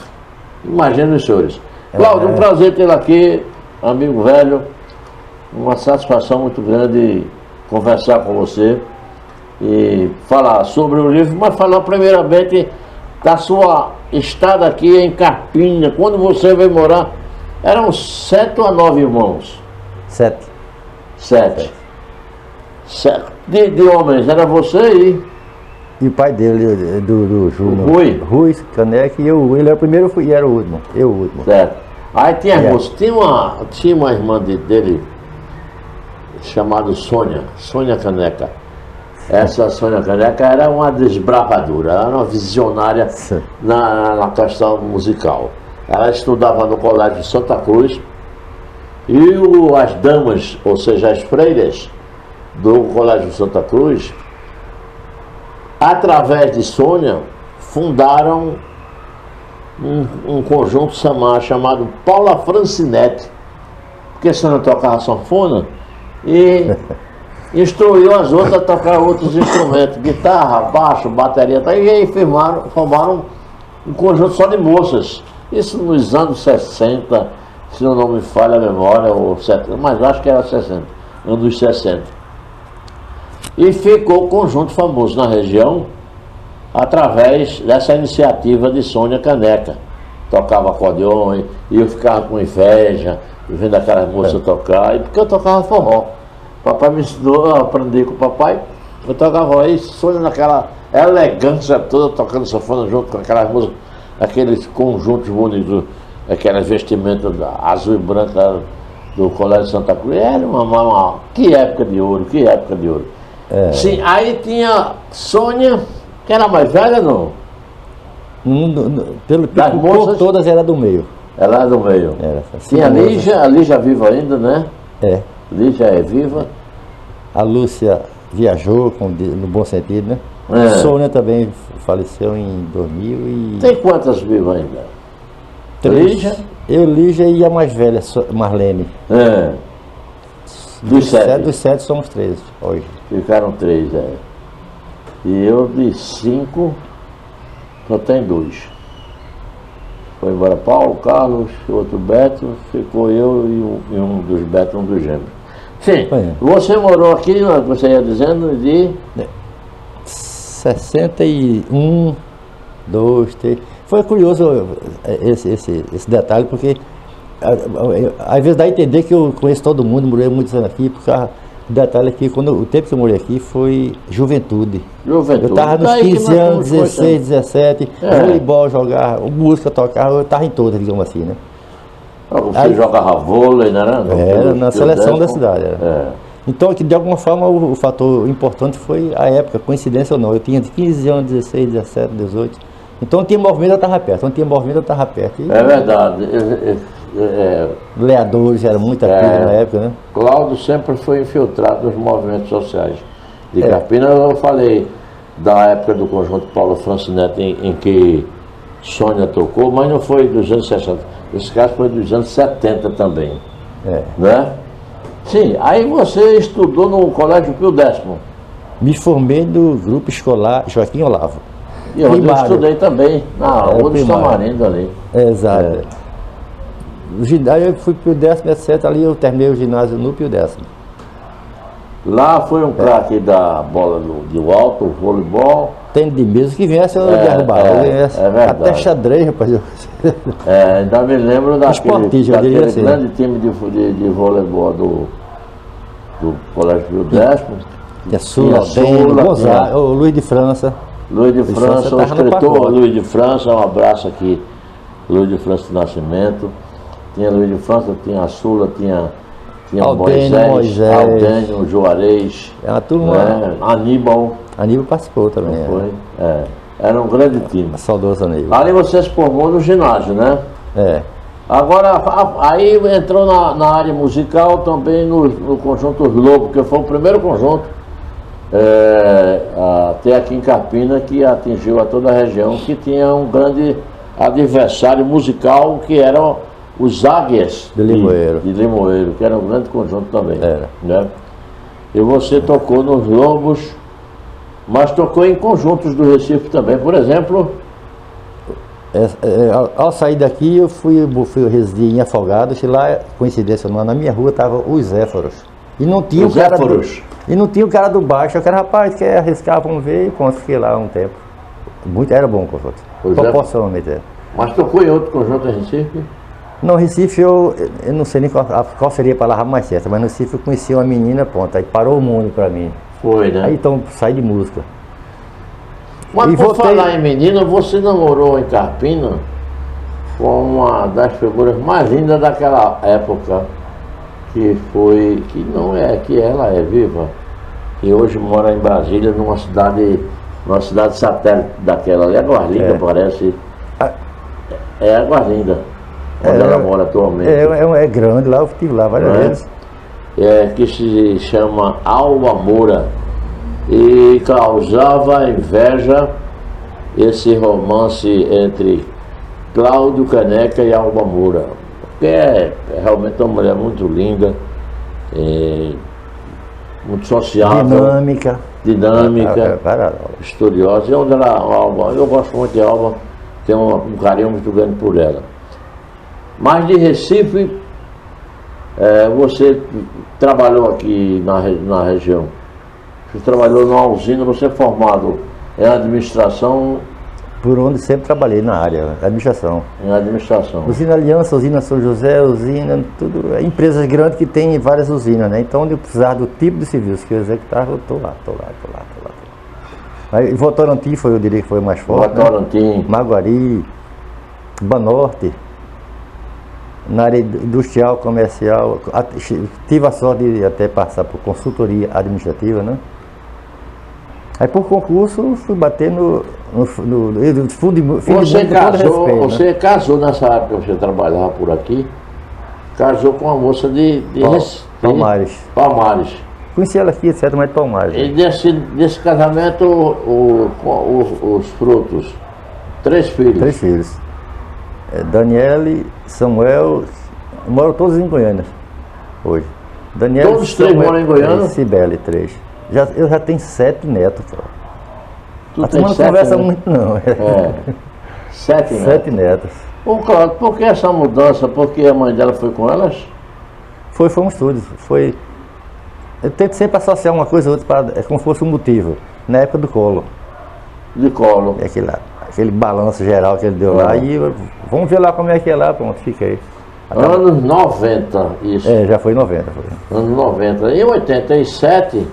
Imagina os senhores. Cláudio, um prazer tê-lo aqui, amigo velho. Uma satisfação muito grande conversar com você e falar sobre o livro, mas falar primeiramente da sua estada aqui em Carpina. Quando você veio morar, eram 7 ou 9 irmãos? 7. 7. De homens, era você E o pai dele, do Júnior. Rui Caneca, e eu. Ele era o primeiro e era o último. Eu o último. Certo. Aí tinha tinha uma irmã dele chamada Sônia Caneca. Essa Sônia Caneca era uma desbravadora, era uma visionária na questão musical. Ela estudava no Colégio Santa Cruz e as damas, ou seja, as freiras do Colégio Santa Cruz, através de Sônia, fundaram um conjunto chamado Paula Francinete, porque Sônia tocava sanfona e instruiu as outras a tocar outros instrumentos, guitarra, baixo, bateria, e aí formaram um conjunto só de moças. Isso nos anos 60, se não me falha a memória, ou 70, mas acho que era 60, anos 60. E ficou o conjunto famoso na região através dessa iniciativa de Sônia Caneca. Tocava acordeon e eu ficava com inveja, vendo aquelas moças tocar, porque eu tocava forró. Papai me ensinou a aprender com o papai, eu tocava aí, Sônia naquela elegância toda, tocando sanfona junto com aquelas músicas, aqueles conjuntos bonitos, aquelas vestimentas azul e branca do Colégio Santa Cruz. Era que época de ouro, que época de ouro. Sim, aí tinha Sônia, que era mais velha, não? Por todas era do meio. Ela era do meio. Tinha a Lígia viva ainda, né? Lígia é viva. A Lúcia viajou, no bom sentido, né? Sônia também faleceu em 2000 e... Tem quantas vivas ainda? 3. Lígia? Eu, Lígia e a mais velha, Marlene. Dos 7? Dos 7 somos 3 hoje. Ficaram 3, E eu de 5, só tem 2. Foi embora Paulo, Carlos, outro Beto, ficou eu e um dos Beto, um dos gêmeos. Sim, você morou aqui, você ia dizendo, de... 61, 2, 3. Foi curioso esse detalhe, porque às vezes dá a entender que eu conheço todo mundo, morei muitos anos aqui, porque o detalhe é que o tempo que eu morei aqui foi juventude. Eu estava nos 15 anos, 16, 17, voleibol, jogar, música, tocar, eu estava em todas, digamos assim, né? Você jogava vôlei, não era? Era na seleção da cidade. Então, de alguma forma, o fator importante foi a época, coincidência ou não. Eu tinha de 15 anos, 16, 17, 18. Então, tinha movimento, eu estava perto. E, é verdade. Vereadores, era muita coisa na época, né? Cláudio sempre foi infiltrado nos movimentos sociais de Carpina. Eu falei da época do conjunto Paulo Francinete, em que Sônia tocou, mas não foi dos anos 60. Esse caso foi dos anos 70 também. Né? Sim, aí você estudou no Colégio Pio X. Me formei no grupo escolar Joaquim Olavo. E onde eu Primário. estudei também, na rua dos primário. Tamarindos ali. Exato. O ginásio, eu fui pro 10º, ali eu terminei o ginásio no Pio 10º. Lá foi um craque da bola do alto, voleibol. Tênis de mesa que viesse eu derrubar. é verdade. Até xadrez, rapaz. Ainda me lembro Esportista, eu diria daquele assim. grande time de voleibol do Colégio Pio 10º. Tinha Sula, Tinha tem Sula, Gonzaga, o Luiz de França. Luiz de França, o tava no escritor pacote. Luiz de França, um abraço aqui, Luiz de França de Nascimento. Tinha Luiz de França, tinha a Sula, tinha Moisés. Aldênio, Juarez, É uma turma. né? Aníbal, Aníbal participou também. foi, era um grande time. Saudoso Aníbal. Ali você se formou no ginásio, né? É. Agora, aí entrou na área musical também no conjunto Os Lobos, que foi o primeiro conjunto até aqui em Carpina que atingiu a toda a região, que tinha um grande adversário musical, que eram os Águias De Limoeiro. de Limoeiro, que era um grande conjunto também. Era. Né? E você tocou nos Lobos, mas tocou em conjuntos do Recife também, por exemplo. Ao sair daqui, eu fui residir em Afogados, e lá, coincidência, na minha rua estavam os Zéforos. E não tinha Os o cara Zéforos. E não tinha o cara do baixo. Eu quero, rapaz, quer arriscar, vamos ver, e pronto, fiquei lá um tempo. Era bom o conjunto. Os Zéforos. Proporcionalmente era. Mas tocou em outro conjunto em Recife? No Recife, eu não sei nem qual seria a palavra mais certa, mas no Recife eu conheci uma menina, pronto, aí parou o mundo pra mim. Foi, né? Aí então saí de música. Mas E por voltei- falar em menina, você namorou em Carpina com uma das figuras mais lindas daquela época, que ela é viva, e hoje mora em Brasília, numa cidade satélite daquela ali, Aguarlinda, parece. É Aguarlinda, onde ela mora atualmente. É grande lá, eu estive lá várias Não é? vezes. Que se chama Alba Moura, e causava inveja esse romance entre Cláudio Caneca e Alba Moura, porque é realmente uma mulher muito linda, muito sociável, dinâmica, estudiosa. E onde Alba, eu gosto muito de Alba, tenho um carinho muito grande por ela. Mas de Recife, você trabalhou aqui na região. Você trabalhou numa usina, você é formado em administração. Por onde sempre trabalhei na área, administração. Em administração. Usina Aliança, usina São José, usina, tudo, empresas grandes que têm várias usinas, né? Então, onde eu precisava do tipo de serviço que eu executava, eu estou lá. Aí, Votorantim eu diria que foi o mais forte. Votorantim. Né? Maguari, Banorte, na área industrial, comercial, tive a sorte de até passar por consultoria administrativa, né? Aí por concurso fui bater no fundo de mundo com todo respeito, Você casou nessa época que você trabalhava por aqui, casou com uma moça de Palmares. Conheci ela aqui, etc., mas de Palmares. E desse casamento, os frutos, 3 filhos. 3 filhos. Daniele, Samuel, moram todos em Goiânia hoje. Daniele, Todos 3 moram em Goiânia? Cibele, 3. Eu já tenho 7 netos, cara. A tem turma não 7 conversa netos? muito, não. 7 netos. 7 netos. Ô, Cláudio, por que essa mudança? Porque a mãe dela foi com elas? Foi um estudo. Eu tento sempre associar uma coisa a outra, é como se fosse um motivo. Na época do colo. De colo. Aquele balanço geral que ele deu lá. E vamos ver lá como é que é lá, pronto, fiquei. Anos 90, isso. Já foi em 90. Anos 90. Em 87,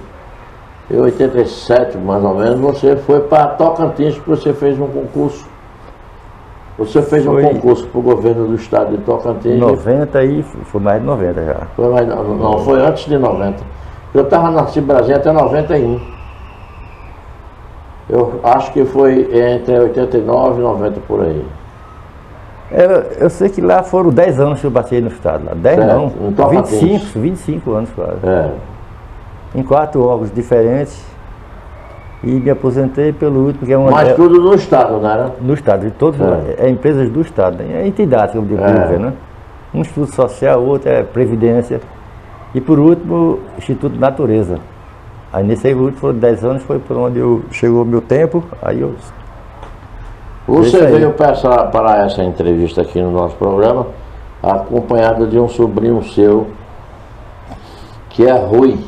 mais ou menos, você foi para Tocantins, porque você fez um concurso. Você fez um concurso para o governo do estado de Tocantins. 90 e foi mais de 90 já. Foi antes de 90. Eu estava na Cibrasil até 91. Eu acho que foi entre 89 e 90 por aí. Eu sei que lá foram 10 anos que eu passei no estado. Lá. 10 certo, não, 25 anos quase. Em 4 órgãos diferentes. E me aposentei pelo último, que é uma... Mas tudo no estado, não era? No estado, de todos, empresas do estado, é entidade, como digo, né? Um Instituto Social, outro é Previdência. E por último, Instituto Natureza. Aí nesse aí, último, foram 10 anos, foi por onde chegou o meu tempo, aí eu Você Isso aí. veio para essa entrevista aqui no nosso programa, acompanhado de um sobrinho seu, que é Rui.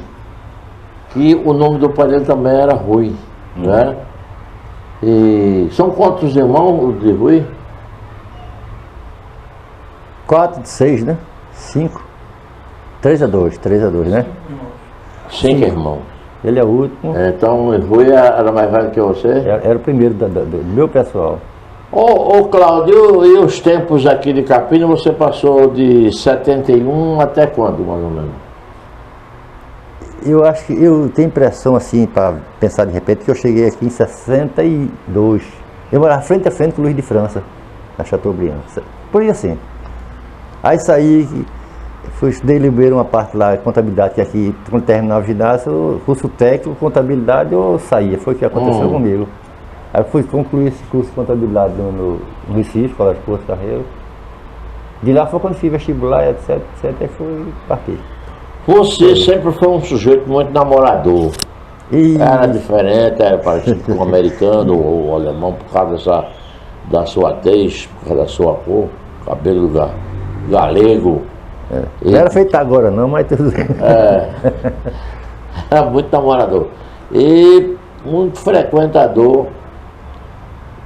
Que o nome do pai dele também era Rui, né? E são quantos irmãos de Rui? 4 de 6, né? 5. 3 a 2, né? 5 irmãos. Ele é o último. Então o Rui era mais velho que você? Era o primeiro do meu pessoal. Ô Cláudio, e os tempos aqui de Carpina, você passou de 71 até quando, mais ou menos? Eu acho que eu tenho impressão, assim, para pensar de repente, que eu cheguei aqui em 62. Eu morava frente a frente com o Luiz de França, na Chateaubriand. Por aí assim. Aí saí, estudei Limeira uma parte lá, contabilidade, que aqui, quando terminava o ginásio, curso técnico, contabilidade, eu saía. Foi o que aconteceu comigo. Aí eu fui concluir esse curso de contabilidade no Recife, Colégio Porto Carreiro. De lá foi quando fiz vestibular, etc, e fui partir. Você sempre foi um sujeito muito namorador. E Era diferente, era parecido com o americano ou o alemão por causa da sua tez, por causa da sua cor, cabelo galego. não era feito agora não, mas tudo bem. Era muito namorador. E muito frequentador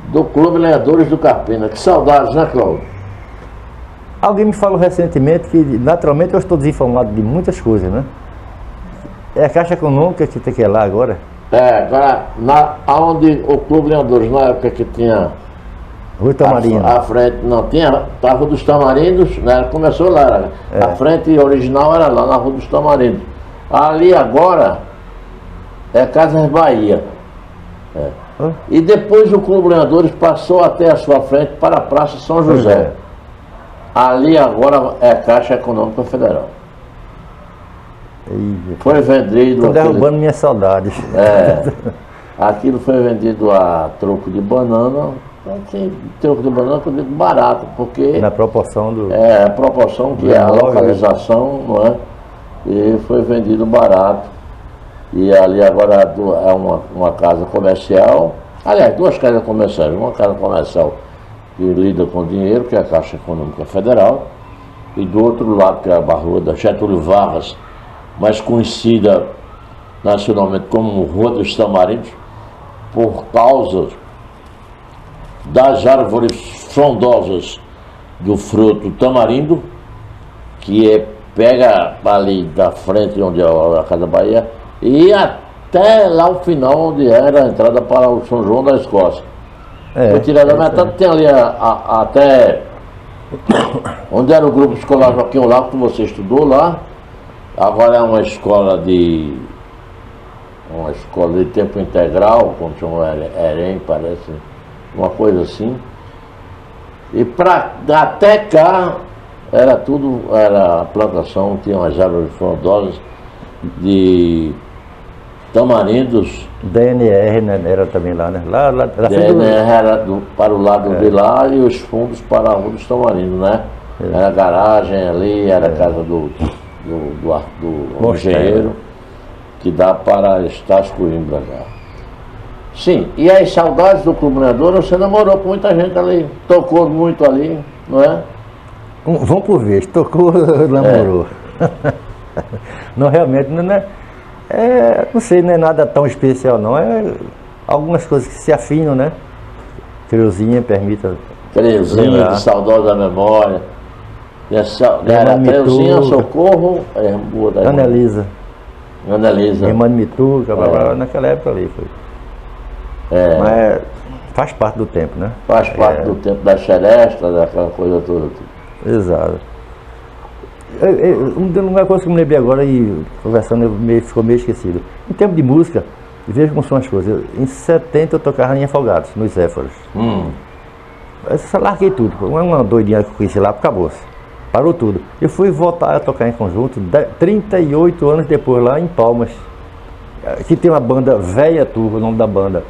do Clube Lenhadores do Carpina. Que saudades, né, Cláudio? Alguém me falou recentemente que, naturalmente, eu estou desinformado de muitas coisas, né? É a Caixa Econômica que tem que ir lá agora. Onde o Clube Lenhadores, na época que tinha Rua Tamarino. a frente, não tinha, a Rua dos Tamarindos, né? Começou lá, a frente original era lá na Rua dos Tamarindos. Ali agora é Casas Bahia. E depois o Clube Lenhadores passou até a sua frente para a Praça São José. Ali agora é a Caixa Econômica Federal. Foi vendido. Estou derrubando minhas saudades. Aquilo foi vendido a troco de banana. Assim, troco de banana eu digo barato, porque Na proporção do. a proporção que é a localização, não é? E foi vendido barato. E ali agora é uma casa comercial. Aliás, duas casas comerciais. Uma casa comercial que lida com dinheiro, que é a Caixa Econômica Federal, e do outro lado, que é a Rua da Getúlio Vargas, mais conhecida nacionalmente como Rua dos Tamarindos, por causa das árvores frondosas do fruto tamarindo, que pega ali da frente onde é a Casa Bahia, e até lá o final, onde era a entrada para o São João da Escócia. Foi tirada a metade, tem ali até onde era o grupo escolar Joaquim Olavo, que você estudou lá. Agora é uma escola de tempo integral, como chamam EREM, parece, uma coisa assim. E até cá era a plantação, tinha umas árvores frondosas de tamarindos. DNR, né? Era também lá, né? Lá DNR era para o lado de lá e os fundos para a Rua dos Tamarindos, né? Era a garagem ali, era a casa do engenheiro, que dá para Estácio Coimbra já. Sim, e as saudades do Clube Lenhador, você namorou com muita gente ali, tocou muito ali, não é? Vamos por vez, tocou, namorou. Não, realmente, não é. Não sei, não é nada tão especial não, é algumas coisas que se afinam, né? Creuzinha, permita. Creuzinha, de saudosa memória. Era Creuzinha, Socorro, Anelisa. Anelisa. Irmã de Mituca, naquela época ali foi. Mas faz parte do tempo, né? Faz parte do tempo da xeresta, daquela coisa toda. Exato. Uma coisa que eu me lembrei agora e conversando ficou meio esquecido. Em termos de música, veja como são as coisas. Em 70 eu tocava em Afogados, nos Zéfaros. Eu só larguei tudo. Uma doidinha que eu conheci lá, acabou-se. Parou tudo. Eu fui voltar a tocar em conjunto 38 anos depois, lá em Palmas. Que tem uma banda Véia Turva, o nome da banda.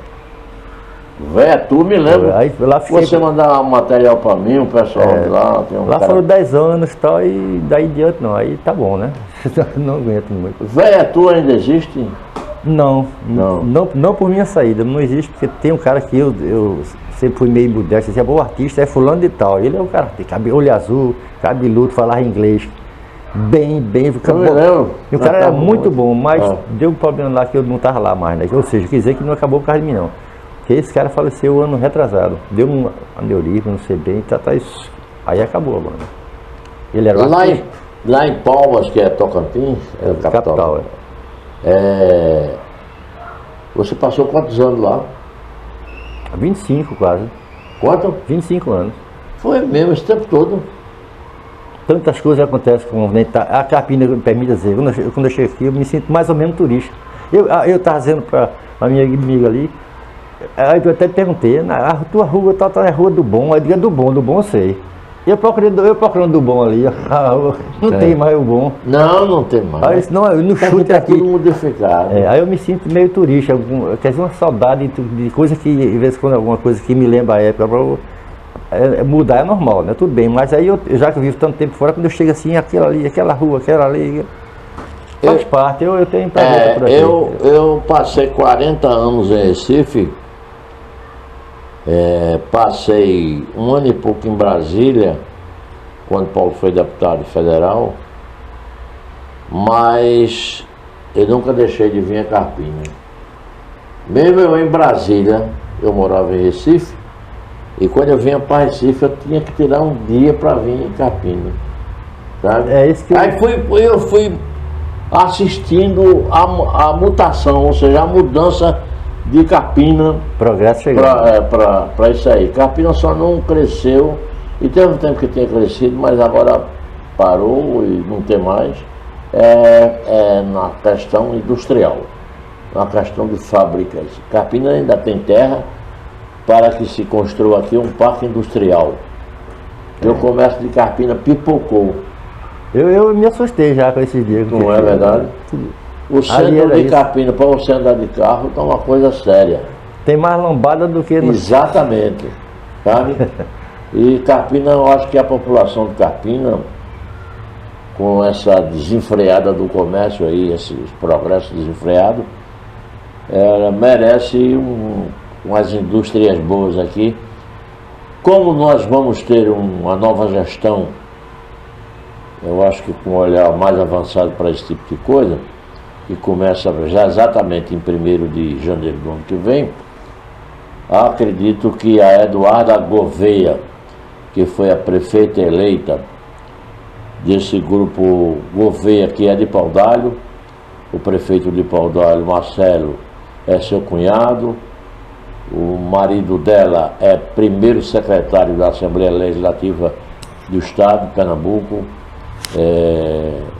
Véia Turva, me lembro. Aí, lá fiquei... Você mandar um material para mim, o pessoal de lá. Tem lá foram 10 anos e tal, e daí em diante não. Aí tá bom, né? Não aguento muito. Véia Turva ainda existe? Não por minha saída. Não existe, porque tem um cara que eu sempre fui meio modesto, dizia, o artista é fulano de tal. Ele é o cara, tem olho azul, cabeludo, falava inglês. Bem, e o cara era muito bom, mas deu um problema lá que eu não estava lá mais, né? Ou seja, quer dizer que não acabou por causa de mim, não. Porque esse cara faleceu ano retrasado. Deu um aneurisma, não sei bem, isso. Aí acabou a banda. Ele era lá em Palmas, que é Tocantins, é a capital. Você passou quantos anos lá? 25 quase. Quanto? 25 anos. Foi mesmo esse tempo todo. Tantas coisas acontecem com a Carpina, me permite dizer, quando eu chego aqui, eu me sinto mais ou menos turista. Eu estava dizendo para a minha amiga ali, aí eu até perguntei, a tua rua tá na rua do Bom, aí diga do Bom eu sei. Eu procurando do Bom ali, não tem mais o Bom. Não tem mais. Aí eu disse, não, eu não chute aqui. Tudo modificado. Aí eu me sinto meio turista, quer dizer, uma saudade de coisa que, às vezes, quando alguma coisa que me lembra a época, mudar é normal, né? Tudo bem, mas aí já que eu vivo tanto tempo fora, quando eu chego assim, aquela rua, aquela ali, faz parte, eu tenho prazer por aqui. Eu passei 40 anos em Recife, passei um ano e pouco em Brasília, quando Paulo foi deputado federal, mas eu nunca deixei de vir a Carpina. Mesmo eu em Brasília, eu morava em Recife, e quando eu vinha para Recife, eu tinha que tirar um dia para vir em Carpina, sabe? Isso que Aí eu fui assistindo a mutação, ou seja, a mudança de Carpina. Progresso chegando. Para isso aí. Carpina só não cresceu, e teve um tempo que tinha crescido, mas agora parou e não tem mais. Na questão industrial, na questão de fábricas. Carpina ainda tem terra para que se construa aqui um parque industrial. O comércio de Carpina pipocou. Eu me assustei já com esses dias. Não é verdade? O centro de Carpina, para você andar de carro, está uma coisa séria. Tem mais lombada do que... Exatamente. Sabe? E Carpina, eu acho que a população de Carpina, com essa desenfreada do comércio aí, esses progressos desenfreados, ela merece umas indústrias boas aqui. Como nós vamos ter uma nova gestão, eu acho que com um olhar mais avançado para esse tipo de coisa, que começa já exatamente em 1º de janeiro do ano que vem, acredito que a Eduarda Gouveia, que foi a prefeita eleita desse grupo Gouveia, que é de Paudalho, o prefeito de Paudalho, Marcelo, é seu cunhado, o marido dela é primeiro secretário da Assembleia Legislativa do Estado de Pernambuco,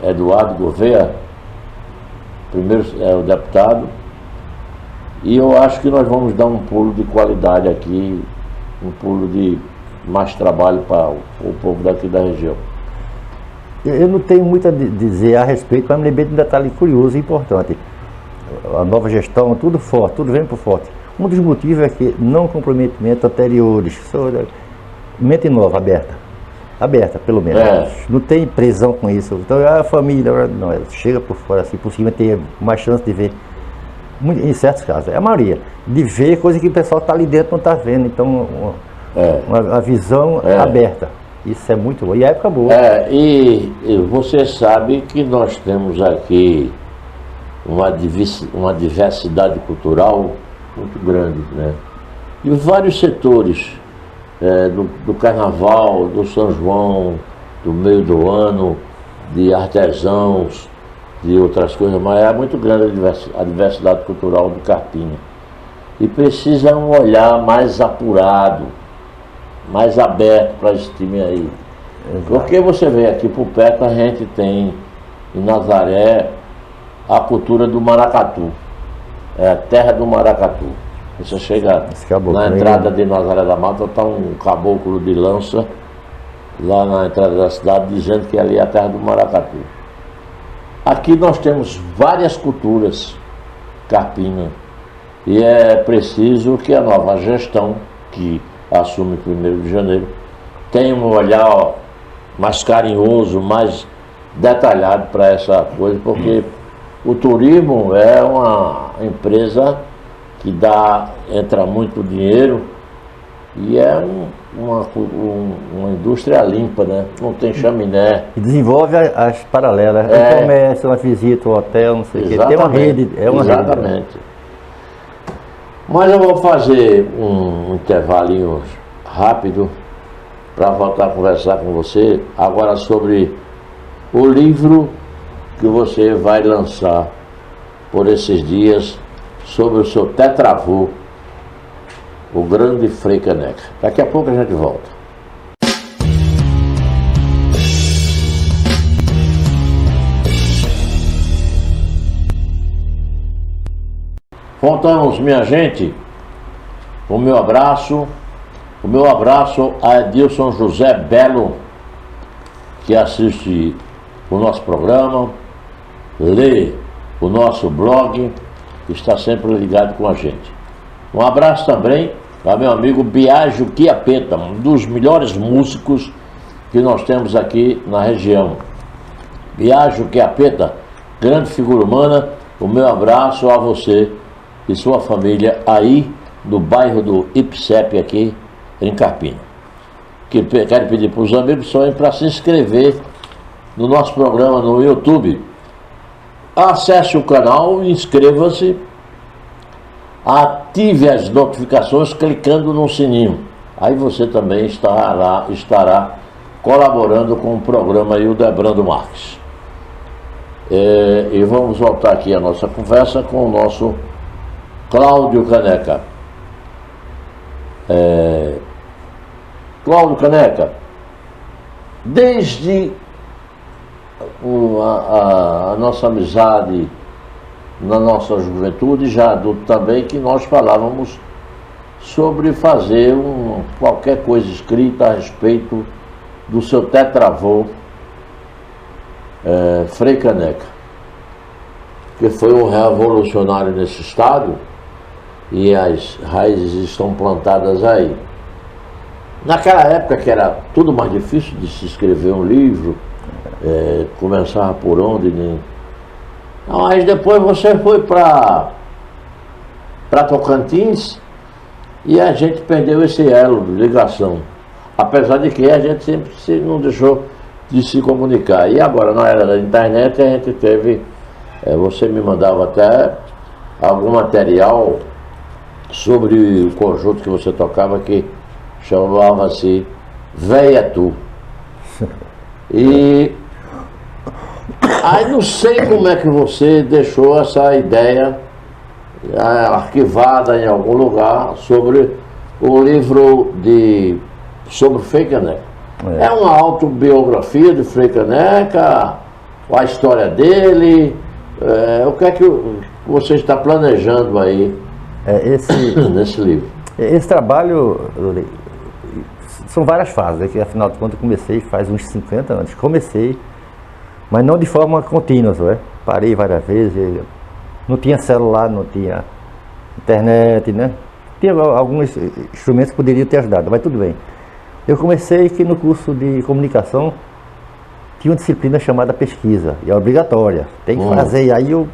Eduardo Gouveia, primeiro é o deputado, e eu acho que nós vamos dar um pulo de qualidade aqui, um pulo de mais trabalho para o povo daqui da região. Eu não tenho muito a dizer a respeito, mas me lembrei de um detalhe curioso e importante. A nova gestão, tudo forte, tudo vem por forte. Um dos motivos é que não comprometimento anteriores, mente nova, aberta pelo menos. Não tem prisão com isso. Então a família, não, ela chega por fora, assim, por cima, tem mais chance de ver, em certos casos, é a maioria, de ver coisa que o pessoal está ali dentro não está vendo. Então, uma visão aberta. Isso é muito bom. E a época boa. E você sabe que nós temos aqui uma diversidade cultural muito grande, né? E vários setores, do carnaval, do São João, do meio do ano, de artesãos, de outras coisas, mas é muito grande a diversidade cultural do Carpina. E precisa um olhar mais apurado, mais aberto para esse time aí. Porque você vê aqui por perto, a gente tem em Nazaré a cultura do maracatu, é a terra do maracatu. Você chega na entrada de Nazaré da Mata, está um caboclo de lança lá na entrada da cidade dizendo que ali é a terra do maracatu. Aqui nós temos várias culturas Carpina, e é preciso que a nova gestão, que assume 1º de janeiro, tenha um olhar mais carinhoso, mais detalhado para essa coisa, porque o turismo é uma empresa que entra muito dinheiro E é uma indústria limpa, né? Não tem chaminé. E desenvolve as paralelas. O comércio, uma visita, o hotel, não sei o quê. Tem uma rede. É uma exatamente. Rede. Mas eu vou fazer um intervalinho rápido para voltar a conversar com você agora sobre o livro que você vai lançar por esses dias sobre o seu tetravô, o grande Frei Caneca. Daqui a pouco a gente volta. Voltamos, minha gente. O meu abraço a Edilson José Belo, que assiste o nosso programa, lê o nosso blog, está sempre ligado com a gente. Um abraço também ao meu amigo Biagio Chiappetta, um dos melhores músicos que nós temos aqui na região. Biagio Chiappetta, grande figura humana, o meu abraço a você e sua família aí do bairro do Ipsep aqui em Carpina. Quero pedir para os amigos só para se inscrever no nosso programa no YouTube. Acesse o canal, inscreva-se, ative as notificações clicando no sininho. Aí você também estará colaborando com o programa Hildebrando Marques. E vamos voltar aqui a nossa conversa com o nosso Cláudio Caneca. Cláudio Caneca, desde a nossa amizade na nossa juventude, já adulto também, que nós falávamos sobre fazer qualquer coisa escrita a respeito do seu tetravô, Frei Caneca, que foi um revolucionário nesse estado, e as raízes estão plantadas aí. Naquela época que era tudo mais difícil de se escrever um livro, começava por onde, nem... Mas depois você foi para Tocantins e a gente perdeu esse elo de ligação, apesar de que a gente sempre não deixou de se comunicar. E agora, na era da internet, a gente teve, você me mandava até algum material sobre o conjunto que você tocava, que chamava-se Véia Tu. E aí não sei como é que você deixou essa ideia arquivada em algum lugar sobre o livro sobre Frei Caneca. É uma autobiografia de Frei Caneca, a história dele, o que é que você está planejando aí nesse livro? Esse trabalho são várias fases, né, que afinal de contas eu comecei faz uns 50 anos. Comecei, mas não de forma contínua, né? Parei várias vezes, não tinha celular, não tinha internet, né? Tinha alguns instrumentos que poderiam ter ajudado, mas tudo bem. Eu comecei que no curso de comunicação tinha uma disciplina chamada pesquisa, e é obrigatória, tem que fazer, e aí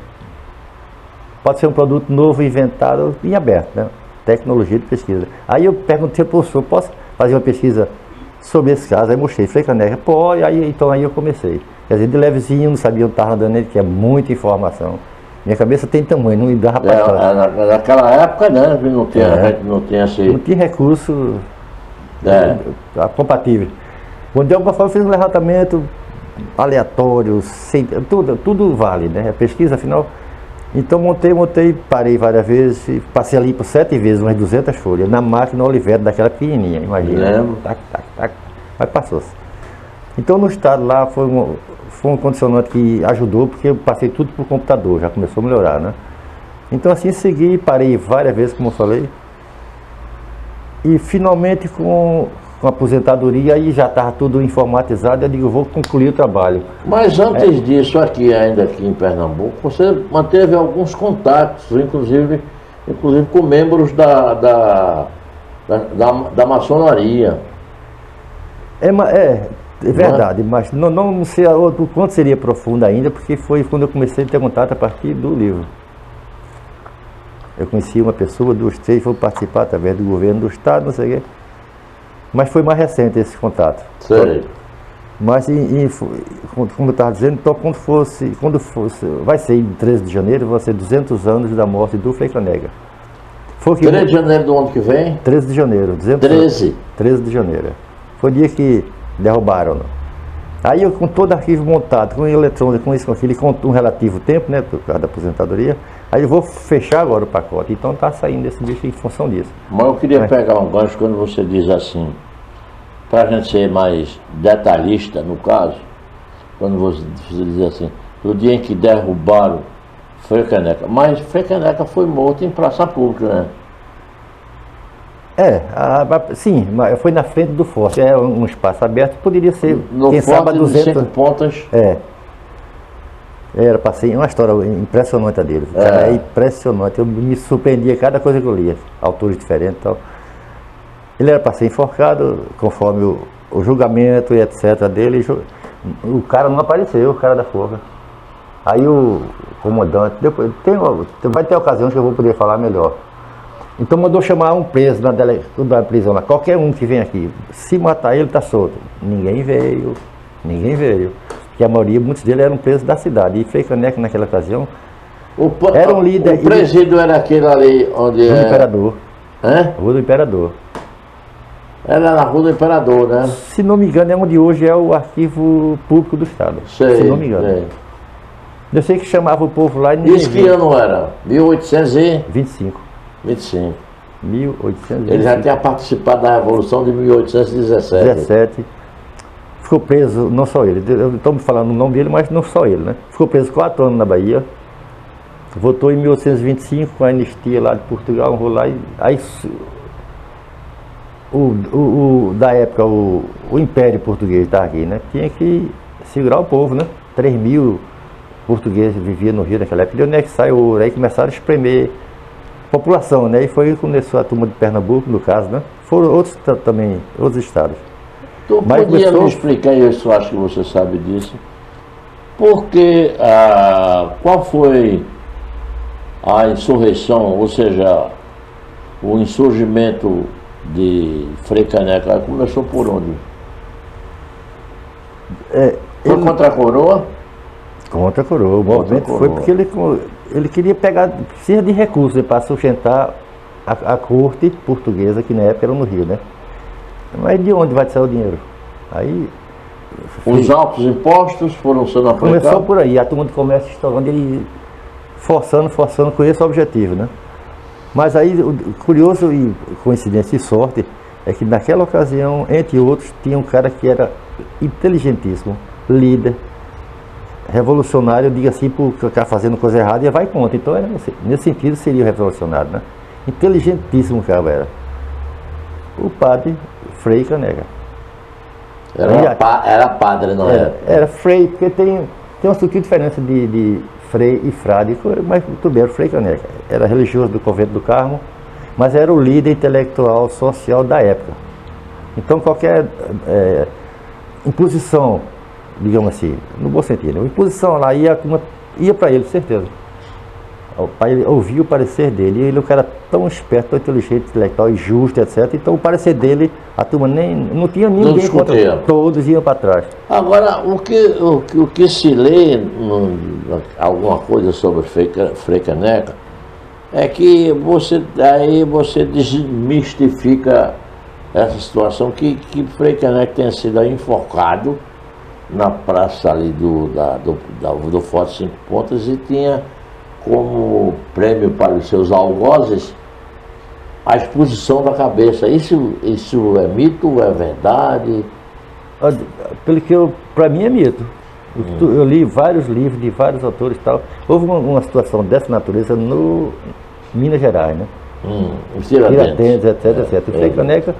pode ser um produto novo, inventado, em aberto, né? Tecnologia de pesquisa. Aí eu perguntei ao professor, posso fazer uma pesquisa sobre esse caso? Aí mostrei, Frei Caneca, pô, então aí eu comecei. Quer dizer, de levezinho, não sabia onde estava dando ele, que é muita informação. Minha cabeça tem tamanho, não me dá para... Naquela época, né, não tinha recurso compatível. Quando de alguma forma eu fiz um levantamento aleatório, tudo vale, né? A pesquisa, afinal... Então montei, parei várias vezes, passei ali por 7 vezes, umas 200 folhas, na máquina Oliveira, daquela pequenininha, imagina. Mas passou-se. Então no estado lá foi um condicionante que ajudou, porque eu passei tudo por computador, já começou a melhorar, né? Então assim segui, parei várias vezes, como eu falei, e finalmente com a aposentadoria, aí já estava tudo informatizado, eu digo, vou concluir o trabalho. Mas antes disso, ainda aqui em Pernambuco, você manteve alguns contatos, inclusive com membros da maçonaria. É verdade, mas não sei o quanto seria profundo ainda, porque foi quando eu comecei a ter contato a partir do livro. Eu conheci uma pessoa, 2, 3, vou participar através do governo do estado, não sei o quê. Mas foi mais recente esse contato. Sei. Mas, como eu estava dizendo, então quando fosse, vai ser em 13 de janeiro, vai ser 200 anos da morte do Frei Caneca. Foi que 3 de janeiro do ano que vem? 13 de janeiro. 13? 13 de janeiro. Foi o dia que derrubaram. Aí eu, com todo o arquivo montado, com eletrônico, com isso, com aquilo, com um relativo tempo, né, por causa da aposentadoria, aí eu vou fechar agora o pacote. Então está saindo esse bicho em função disso. Mas eu queria pegar um gancho quando você diz assim, para a gente ser mais detalhista no caso, quando você diz assim, no dia em que derrubaram Frei Caneca, mas Frei Caneca foi morto em praça pública, né? Sim, mas foi na frente do forte, é um espaço aberto, poderia ser, No quem sabe, forte de 5 pontas. Era para ser uma história impressionante a dele. Cara, é impressionante, eu me surpreendia cada coisa que eu lia, autores diferentes e tal. Ele era para ser enforcado, conforme o julgamento e etc. dele, o cara não apareceu, o cara da forca. Aí o comandante, depois, vai ter ocasiões que eu vou poder falar melhor. Então mandou chamar um preso da prisão lá, qualquer um que vem aqui, se matar ele está solto. Ninguém veio. Porque a maioria, muitos deles eram presos da cidade. E Frei Caneca naquela ocasião era um líder. O presídio era aquele ali onde Rua do Imperador. Rua do Imperador. Era na Rua do Imperador, né? Se não me engano, é onde hoje é o Arquivo Público do Estado. Sei, se não me engano. Sei. Eu sei que chamava o povo lá e ninguém Isso que ano era? 1825. 1825. Ele já tinha participado da Revolução de 1817. 17. Ficou preso, não só ele, eu estou me falando o nome dele, mas não só ele, né? Ficou preso 4 anos na Bahia. Votou em 1825 com a anistia lá de Portugal, aí da época o Império Português estava aqui, né? Tinha que segurar o povo, né? 3 mil portugueses viviam no Rio naquela época, de onde é que sai o ouro? Aí começaram a espremer a população, né? E foi começou a turma de Pernambuco, no caso, né? Foram outros também, outros estados. Tu podia me explicar, eu acho que você sabe disso, porque qual foi a insurreição, ou seja, o insurgimento de Frei Caneca, começou por onde? Foi contra a coroa? Contra a coroa, o movimento foi porque ele queria precisa de recursos para sustentar a corte portuguesa, que na época era no Rio, né? Mas de onde vai sair o dinheiro? Aí os altos impostos foram sendo aplicados? Começou por aí, a turma de comércio estourando, ele forçando com esse objetivo, né? Mas aí, curioso e coincidência e sorte, é que naquela ocasião, entre outros, tinha um cara que era inteligentíssimo, líder, revolucionário, diga assim, por ficar fazendo coisa errada e vai contra. Então, nesse sentido, seria o revolucionário, né? Inteligentíssimo o cara era. O padre Frei Caneca. Era padre, não era? Era Frei, porque tem uma sutil diferença de Frei e Frade, mas tudo bem, era Frei Caneca. Era religioso do Convento do Carmo, mas era o líder intelectual, social da época. Então qualquer imposição, digamos assim, no bom sentido, a imposição lá ia para ele, certeza. Para ele ouvir o parecer dele, e ele é um cara tão esperto, tão inteligente, intelectual e justo, etc. Então o parecer dele, a turma não tinha ninguém contra, todos iam para trás. Agora, o que se lê, alguma coisa sobre Frei Caneca, é que você desmistifica essa situação, que Frei Caneca tenha sido enforcado na praça ali do Forte 5 Pontas e tinha como prêmio para os seus algozes a exposição da cabeça. Isso é mito ou é verdade? Pelo que para mim é mito. Eu li vários livros de vários autores e tal. Houve uma situação dessa natureza no Minas Gerais, né? Tiradentes, etc. O Frei Caneca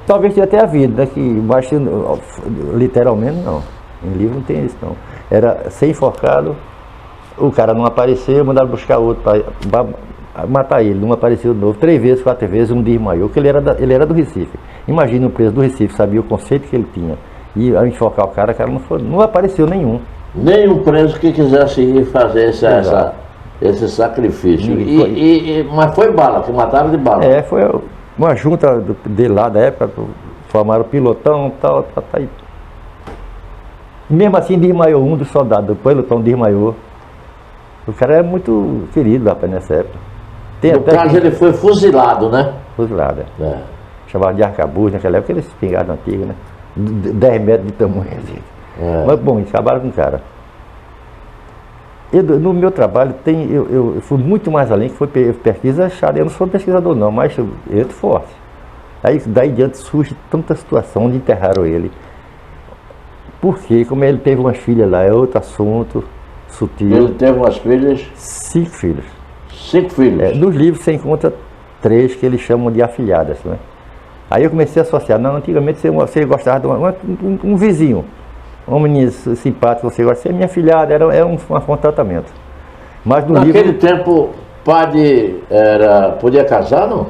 talvez tenha até havido, né? Mas literalmente não. Em livro não tem isso não. Era ser enforcado. O cara não apareceu, mandaram buscar outro para matar ele, não apareceu de novo, 3 vezes, 4 vezes, um desmaiou, porque ele era do Recife. Imagina o preso do Recife, sabia o conceito que ele tinha, e ao enfocar o cara não apareceu nenhum. Nenhum preso que quisesse ir fazer esse sacrifício. Mas foi bala, que mataram de bala. Foi uma junta dele lá da época, formaram pilotão, tal. E mesmo assim desmaiou um dos soldados, do pelotão desmaiou. O cara era muito querido, rapaz, nessa época. Tem No caso, ele foi fuzilado, né? fuzilado, É. chamava de arcabuz naquela época, aquele espingarda antigo, né? 10 metros de tamanho, assim. É. Mas, bom, acabaram com o cara. No meu trabalho, eu fui muito mais além, que foi pesquisa achada. Eu não sou pesquisador, não, mas eu entro forte. Aí, daí em diante, surge tanta situação onde enterraram ele. Porque, como ele teve umas filhas lá, é outro assunto, sutil. Ele teve umas filhas, 5 filhos. 5 filhos. Nos livros você encontra 3 que eles chamam de afilhadas, né? Aí eu comecei a associar. Não, antigamente você gostava de um vizinho, um menino simpático, você gosta de ser minha afilhada, era um tratamento. Mas no Naquele livro... tempo, padre podia casar, não?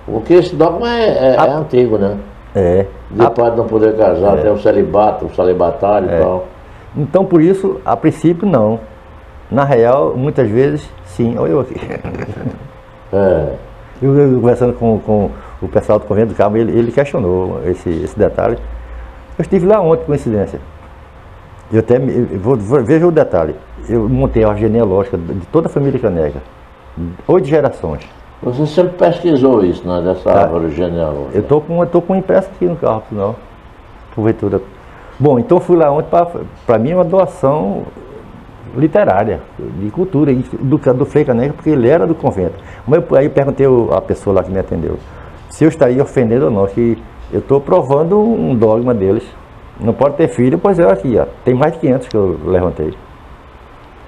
Porque esse dogma é antigo, né? É. De padre não poder casar, tem o celibato, o celibatário e tal. Então, por isso, a princípio, não. Na real, muitas vezes, sim. Olha eu aqui. É. Eu conversando com o pessoal do Convento do Carmo, ele questionou esse detalhe. Eu estive lá ontem, coincidência. Eu até veja o detalhe. Eu montei a genealógica de toda a família Caneca. 8 gerações. Você sempre pesquisou isso, né? Dessa árvore genealógica. Eu tô com impresso aqui no carro, não. Porventura. Bom, então eu fui lá ontem para mim é uma doação literária, de cultura, do Frei Caneca, porque ele era do convento. Mas aí eu perguntei a pessoa lá que me atendeu se eu estaria ofendendo ou não, que eu estou provando um dogma deles. Não pode ter filho, pois é, aqui, ó, tem mais de 500 que eu levantei.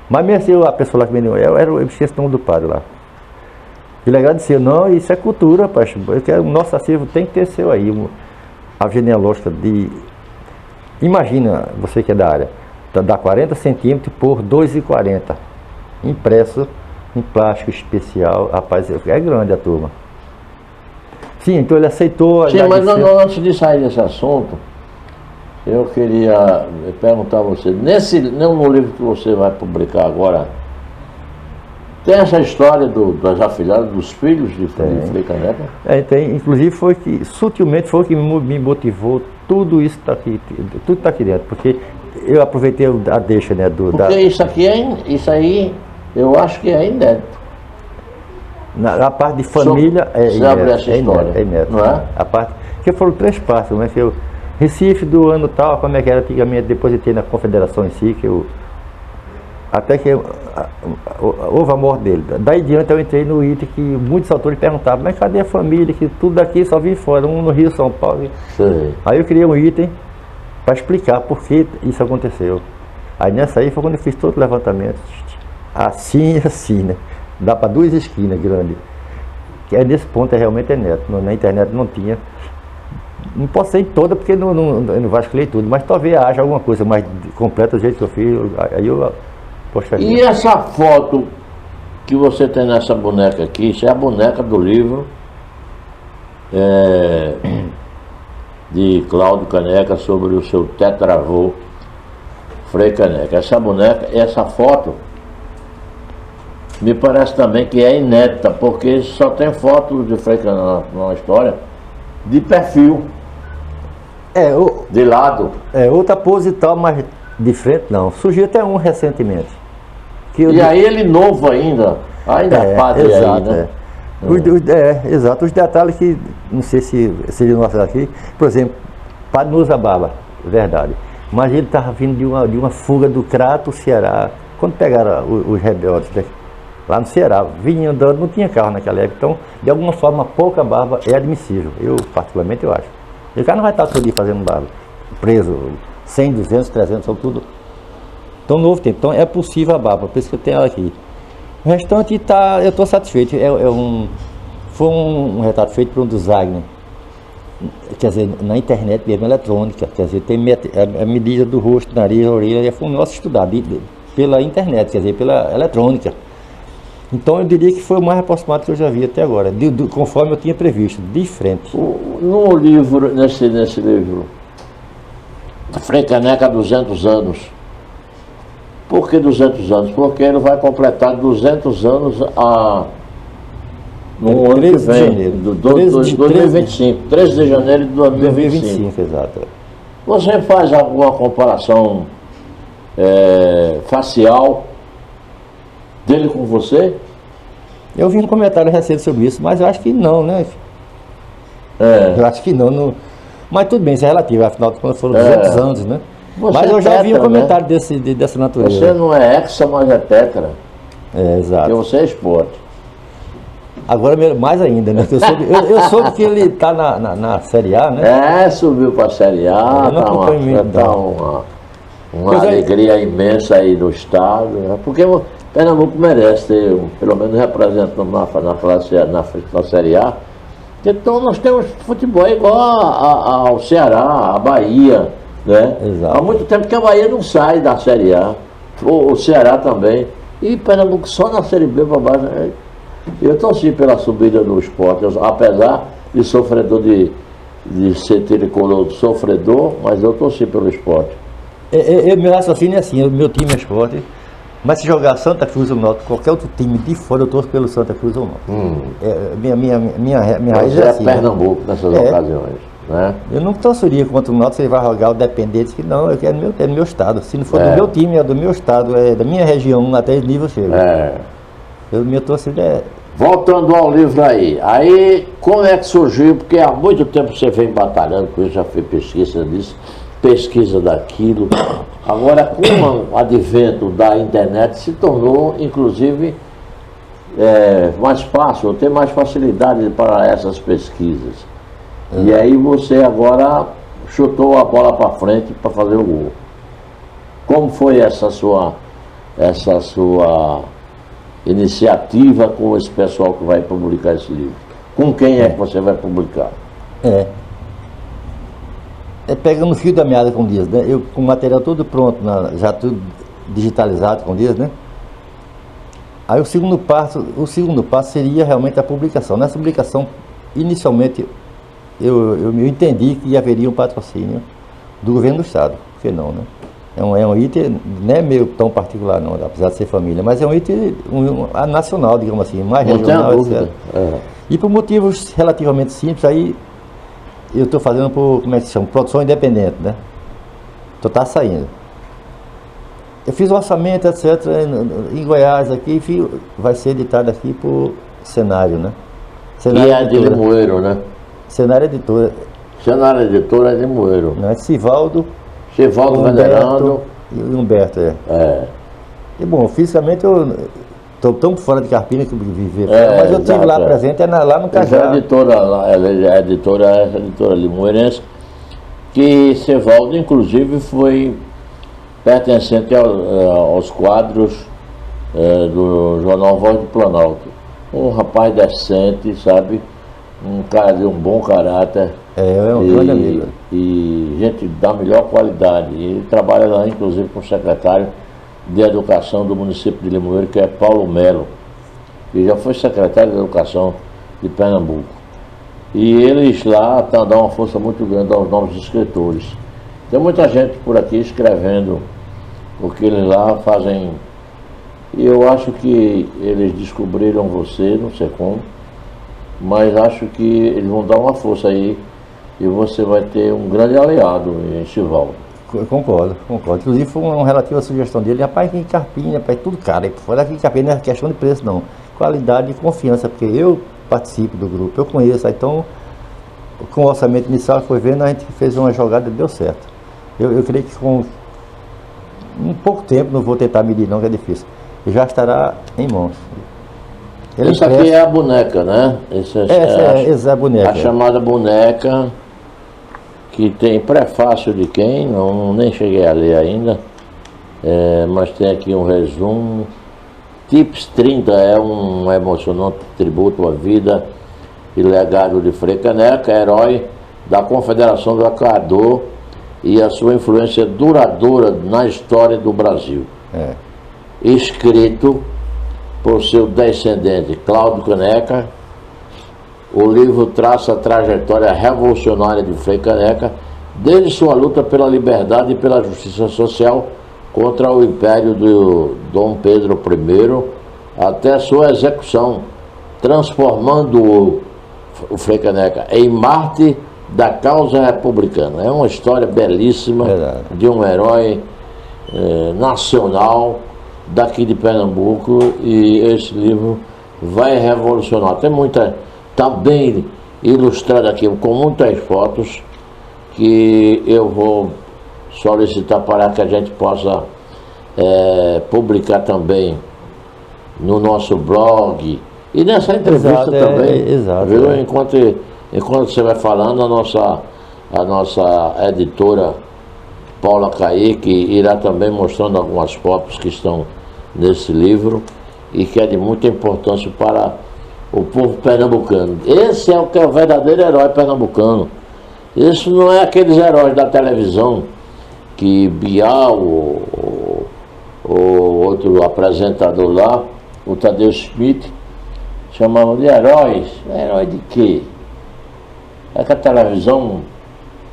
Mas mesmo assim, a pessoa lá que me deu, eu esqueci o nome do padre lá. Ele agradeceu, não, isso é cultura, rapaz. O nosso acervo tem que ter seu aí, a genealógica de... Imagina, você que é da área, dá 40 centímetros por 2,40, impresso em plástico especial. Rapaz, é grande a turma. Sim, então ele aceitou... Sim, mas antes de sair desse assunto, eu queria perguntar a você, no livro que você vai publicar agora, tem essa história das afilhadas, dos filhos de Frei Caneca? Tem, inclusive sutilmente foi o que me motivou, tudo isso está aqui, tudo está aqui dentro, porque eu aproveitei a deixa, né, porque isso aí, eu acho que é inédito. Na parte de família é inédito, não é? A parte, que foram 3 partes, né, que eu, Recife do ano tal, como é que era antigamente, depois entrei na confederação em si, que eu, até que houve a morte dele. Daí diante eu entrei no item que muitos autores perguntavam, mas cadê a família, que tudo daqui só vim fora, um no Rio, São Paulo. Sim. Aí eu criei um item para explicar por que isso aconteceu. Aí nessa aí foi quando eu fiz todo o levantamento, assim, né? Dá para 2 esquinas grandes. Que é nesse ponto realmente é neto. Na internet não tinha. Não posso ser em toda porque eu não vasculhei tudo, mas talvez haja alguma coisa mais completa do jeito que eu fiz. Aí eu postaria. E essa foto que você tem nessa boneca aqui, isso é a boneca do livro de Cláudio Caneca sobre o seu tetravô Frei Caneca. Essa boneca, essa foto me parece também que é inédita, porque só tem foto de Frei Caneca na história de perfil, de lado. Outra pose e tal, mas de frente não. Surgiu até um recentemente. Aí ele novo ainda padre exato, aí, né? Exato. Os detalhes que, não sei se seria nosso aqui, por exemplo, padre não usa barba, verdade. Mas ele estava vindo de uma fuga do Crato, Ceará. Quando pegaram os rebeldes, né? Lá no Ceará, vinha andando, não tinha carro naquela época, então, de alguma forma, pouca barba é admissível. Eu, particularmente, eu acho. E o cara não vai estar todo dia fazendo barba, preso, 100, 200, 300, sobretudo. Tão novo tempo. Então, é possível a barba, por isso que eu tenho ela aqui. O restante eu estou satisfeito. Foi um retrato feito por um do Wagner, quer dizer, na internet mesmo, eletrônica, quer dizer, tem a medida do rosto, nariz, orelha, foi um nosso estudado pela internet, quer dizer, pela eletrônica. Então eu diria que foi o mais aproximado que eu já vi até agora, conforme eu tinha previsto, de frente. No livro, nesse livro, Frei Caneca há 200 anos. Por que 200 anos? Porque ele vai completar 200 anos No ano que 13 de vem, janeiro. do 13 2025, 13 de janeiro de 2025. 2025, exato. Você faz alguma comparação facial dele com você? Eu vi um comentário recente sobre isso, mas eu acho que não, né? Eu acho que não. Mas tudo bem, isso é relativo, afinal de contas foram 200 anos, né? Você mas eu já vi um tetra, comentário dessa natureza. Você não é hexa, mas é tetra. Exato. Porque você é esporte. Agora mais ainda, né? Eu soube que ele está na Série A, né? Subiu para a Série A, Eu não acompanho muito, tá não. uma alegria imensa aí no estado, né? Porque o Pernambuco merece ter, pelo menos representando na Série A. Então nós temos futebol igual ao Ceará, a Bahia, né? Exato. Há muito tempo que a Bahia não sai da Série A, o Ceará também, e Pernambuco só na Série B para baixo. Eu torci pela subida do esporte, apesar de sofredor de ser tricolor sofredor, mas eu torci pelo esporte. Meu raciocínio é assim, o meu time é esporte, mas se jogar Santa Cruz ou Náutico, qualquer outro time de fora, eu torço pelo Santa Cruz ou Náutico. Minha raiz é assim. Pernambuco nessas ocasiões, né? Eu não torceria contra o Náutico, se ele vai jogar o Dependente, que não, eu quero do meu estado. Se não for do meu time, é do meu estado, é da minha região, até esse nível chega. Minha torcida é... Voltando ao livro aí como é que surgiu? Porque há muito tempo você vem batalhando com isso, já fez pesquisa disso, pesquisa daquilo. Agora, com o advento da internet, se tornou, inclusive, mais fácil, tem mais facilidade para essas pesquisas. E aí você agora chutou a bola para frente para fazer o gol. Como foi essa sua iniciativa com esse pessoal que vai publicar esse livro? Com quem é que você vai publicar? Pegando o fio da meada, como diz, né? Eu com o material todo pronto, já tudo digitalizado, como diz, né? Aí o segundo passo seria realmente a publicação. Nessa publicação, inicialmente, eu entendi que haveria um patrocínio do governo do estado, por que não, né? É um item, não é meio tão particular não, apesar de ser família, mas é um item nacional, digamos assim, mais regional, etc. E por motivos relativamente simples, aí eu estou fazendo por, como é que se chama, produção independente, né? Então está saindo. Eu fiz o orçamento, etc, em Goiás aqui, vai ser editado aqui por Cenário, né? Cenário e é de Limoeiro, né? Cenário Editora. Cenário Editora é de Limoeiro. Não é Sivaldo Venerando e Humberto, E bom, fisicamente eu estou tão fora de Carpina que viver, mas eu estive lá presente, lá no Cajá. Ela é editora limoeirense, que Sivaldo inclusive foi pertencente aos quadros do jornal Voz do Planalto. Um rapaz decente, sabe? Um cara de um bom caráter. É um grande amigo. E gente da melhor qualidade. Ele trabalha lá, inclusive, com o secretário de Educação do município de Limoeiro, que é Paulo Melo. Ele já foi secretário de Educação de Pernambuco. E eles lá estão dando uma força muito grande aos novos escritores. Tem muita gente por aqui escrevendo, porque eles lá fazem... E eu acho que eles descobriram você, não sei como, mas acho que eles vão dar uma força aí e você vai ter um grande aliado em Sivaldo. Concordo. Inclusive foi uma relativa sugestão dele, rapaz, aqui em Carpina, rapaz, tudo caro. Fora aqui em Carpina não é questão de preço não, qualidade e confiança, porque eu participo do grupo, eu conheço, então com o orçamento inicial foi vendo, a gente fez uma jogada e deu certo. Eu creio que com um pouco tempo, não vou tentar medir não, que é difícil, já estará em mãos. Isso aqui é a boneca, né? Essa é a boneca. A chamada boneca, que tem prefácio de quem, nem cheguei a ler ainda, mas tem aqui um resumo. Tips 30 é um emocionante tributo à vida e legado de Frei Caneca, herói da Confederação do Equador e a sua influência duradoura na história do Brasil. Escrito por seu descendente Cláudio Caneca, o livro traça a trajetória revolucionária de Frei Caneca, desde sua luta pela liberdade e pela justiça social contra o império do Dom Pedro I, até sua execução transformando o Frei Caneca em Marte da causa republicana. É uma história belíssima de um herói nacional daqui de Pernambuco, e esse livro vai revolucionar. Está bem ilustrado aqui, com muitas fotos, que eu vou solicitar para que a gente possa publicar também no nosso blog e nessa entrevista também. Viu? Enquanto você vai falando, a nossa editora Paula Kaique irá também mostrando algumas fotos que estão nesse livro e que é de muita importância para o povo pernambucano. Esse é o que é o verdadeiro herói pernambucano. Isso não é aqueles heróis da televisão que Bial, o outro apresentador lá, o Tadeu Schmidt, chamavam de heróis. Herói de quê? É que a televisão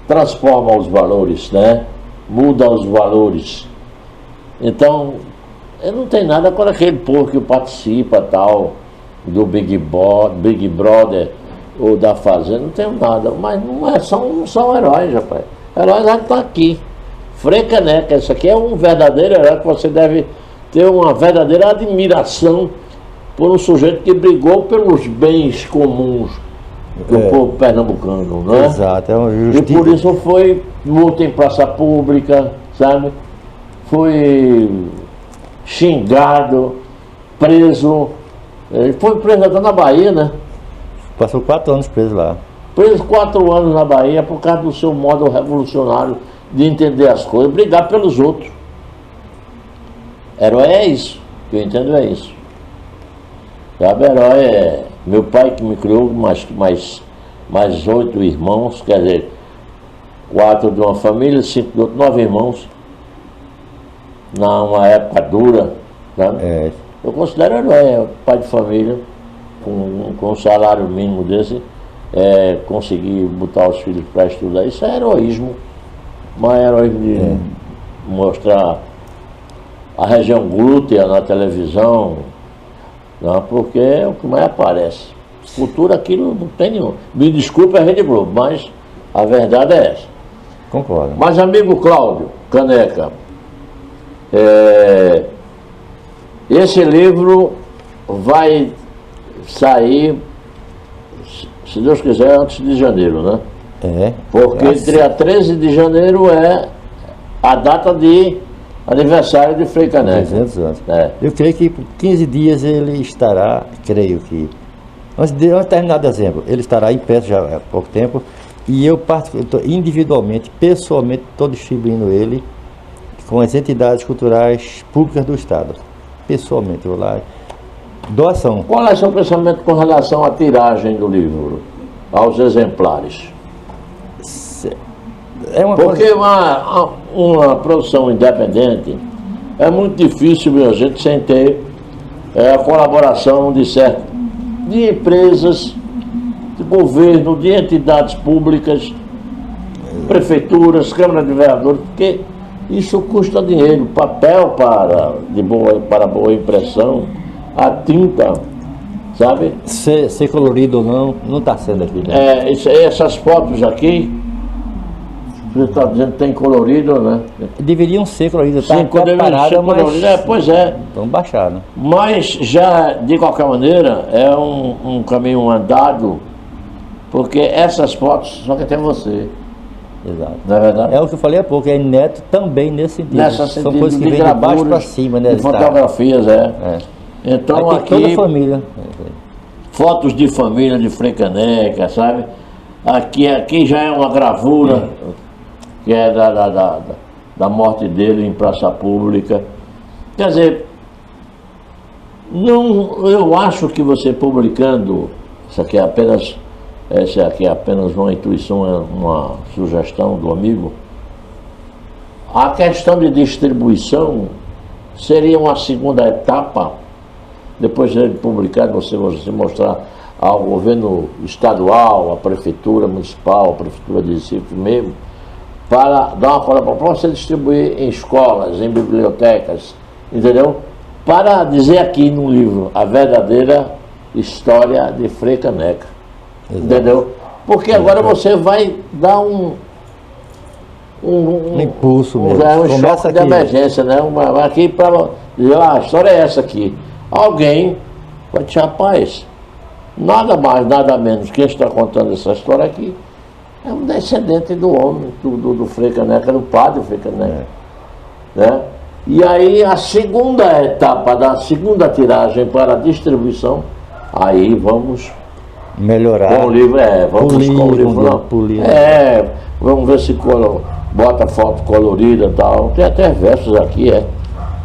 transforma os valores, né? Muda os valores. Então, eu não tenho nada com aquele povo que participa tal, do Big Brother ou da Fazenda, não tenho nada, mas não são heróis, rapaz. Heróis já estão aqui. Frei Caneca, esse aqui é um verdadeiro herói, que você deve ter uma verdadeira admiração por um sujeito que brigou pelos bens comuns do povo pernambucano, né? Exato, é uma E justiça. por isso foi luta em praça pública, sabe? Foi xingado, preso. Ele foi preso até na Bahia, né? Passou 4 anos preso lá. Preso 4 anos na Bahia por causa do seu modo revolucionário de entender as coisas, brigar pelos outros. Herói é isso, que eu entendo é isso. Sabe, herói é meu pai que me criou, mais 8 irmãos, quer dizer, 4 de uma família, 5 de outra, 9 irmãos, numa época dura, sabe? Eu considero herói, pai de família, com um salário mínimo desse, conseguir botar os filhos para estudar, isso é heroísmo. Mas é heroísmo de mostrar a região glútea na televisão, não, porque é o que mais aparece. Futuro aquilo não tem nenhum. Me desculpe a Rede Globo, mas a verdade é essa. Concordo. Mas, amigo Cláudio Caneca, esse livro vai sair, se Deus quiser, antes de janeiro, né? Porque dia 13 de janeiro é a data de aniversário de Frei Caneca. 200 anos. Eu creio que por 15 dias ele estará, creio que, antes de terminar dezembro, ele estará em pé já há pouco tempo, e eu individualmente, pessoalmente, estou distribuindo ele com as entidades culturais públicas do Estado. Pessoalmente, eu vou lá. Doação. Qual é o seu pensamento com relação à tiragem do livro, aos exemplares? Porque uma produção independente é muito difícil, minha gente, sem ter a colaboração de empresas, de governo, de entidades públicas, prefeituras, Câmara de Vereadores, porque isso custa dinheiro, papel para boa impressão, a tinta, sabe? Ser colorido ou não está sendo aqui, né? Essas fotos aqui, você está dizendo que tem colorido, né? Deveriam ser coloridas, sim, preparada, mas... pois é. Vamos baixar, né? Mas já, de qualquer maneira, é um caminho andado, porque essas fotos só que tem você. Exato. Não é verdade? É o que eu falei há pouco, é neto também nesse sentido. Nessa São sentido, coisas que vêm de baixo para cima, né? De fotografias, Então aqui toda a família. Fotos de família de Frei Caneca, sabe? Aqui já é uma gravura, que é da morte dele em praça pública. Quer dizer, eu acho que você publicando, isso aqui é apenas uma intuição, uma sugestão do amigo, a questão de distribuição seria uma segunda etapa, depois de publicado, você mostrar ao governo estadual, à prefeitura municipal, à prefeitura de Recife mesmo, para dar uma colaboração, para você distribuir em escolas, em bibliotecas, entendeu? Para dizer aqui no livro a verdadeira História de Frei Caneca. Exato. Entendeu? Porque agora você vai dar um impulso mesmo. Um Começa choque de aqui. emergência, né? Aqui para dizer, a história é essa aqui. Alguém vai dizer, rapaz, nada mais, nada menos que está contando essa história aqui é um descendente do homem, do Frei Caneca, do padre Frei Caneca. Né? E aí a segunda etapa da segunda tiragem para a distribuição, aí vamos Melhorar. com o livro, vamos Polir, com o livro, não. polir. Vamos ver se bota foto colorida e tal. Tem até versos aqui,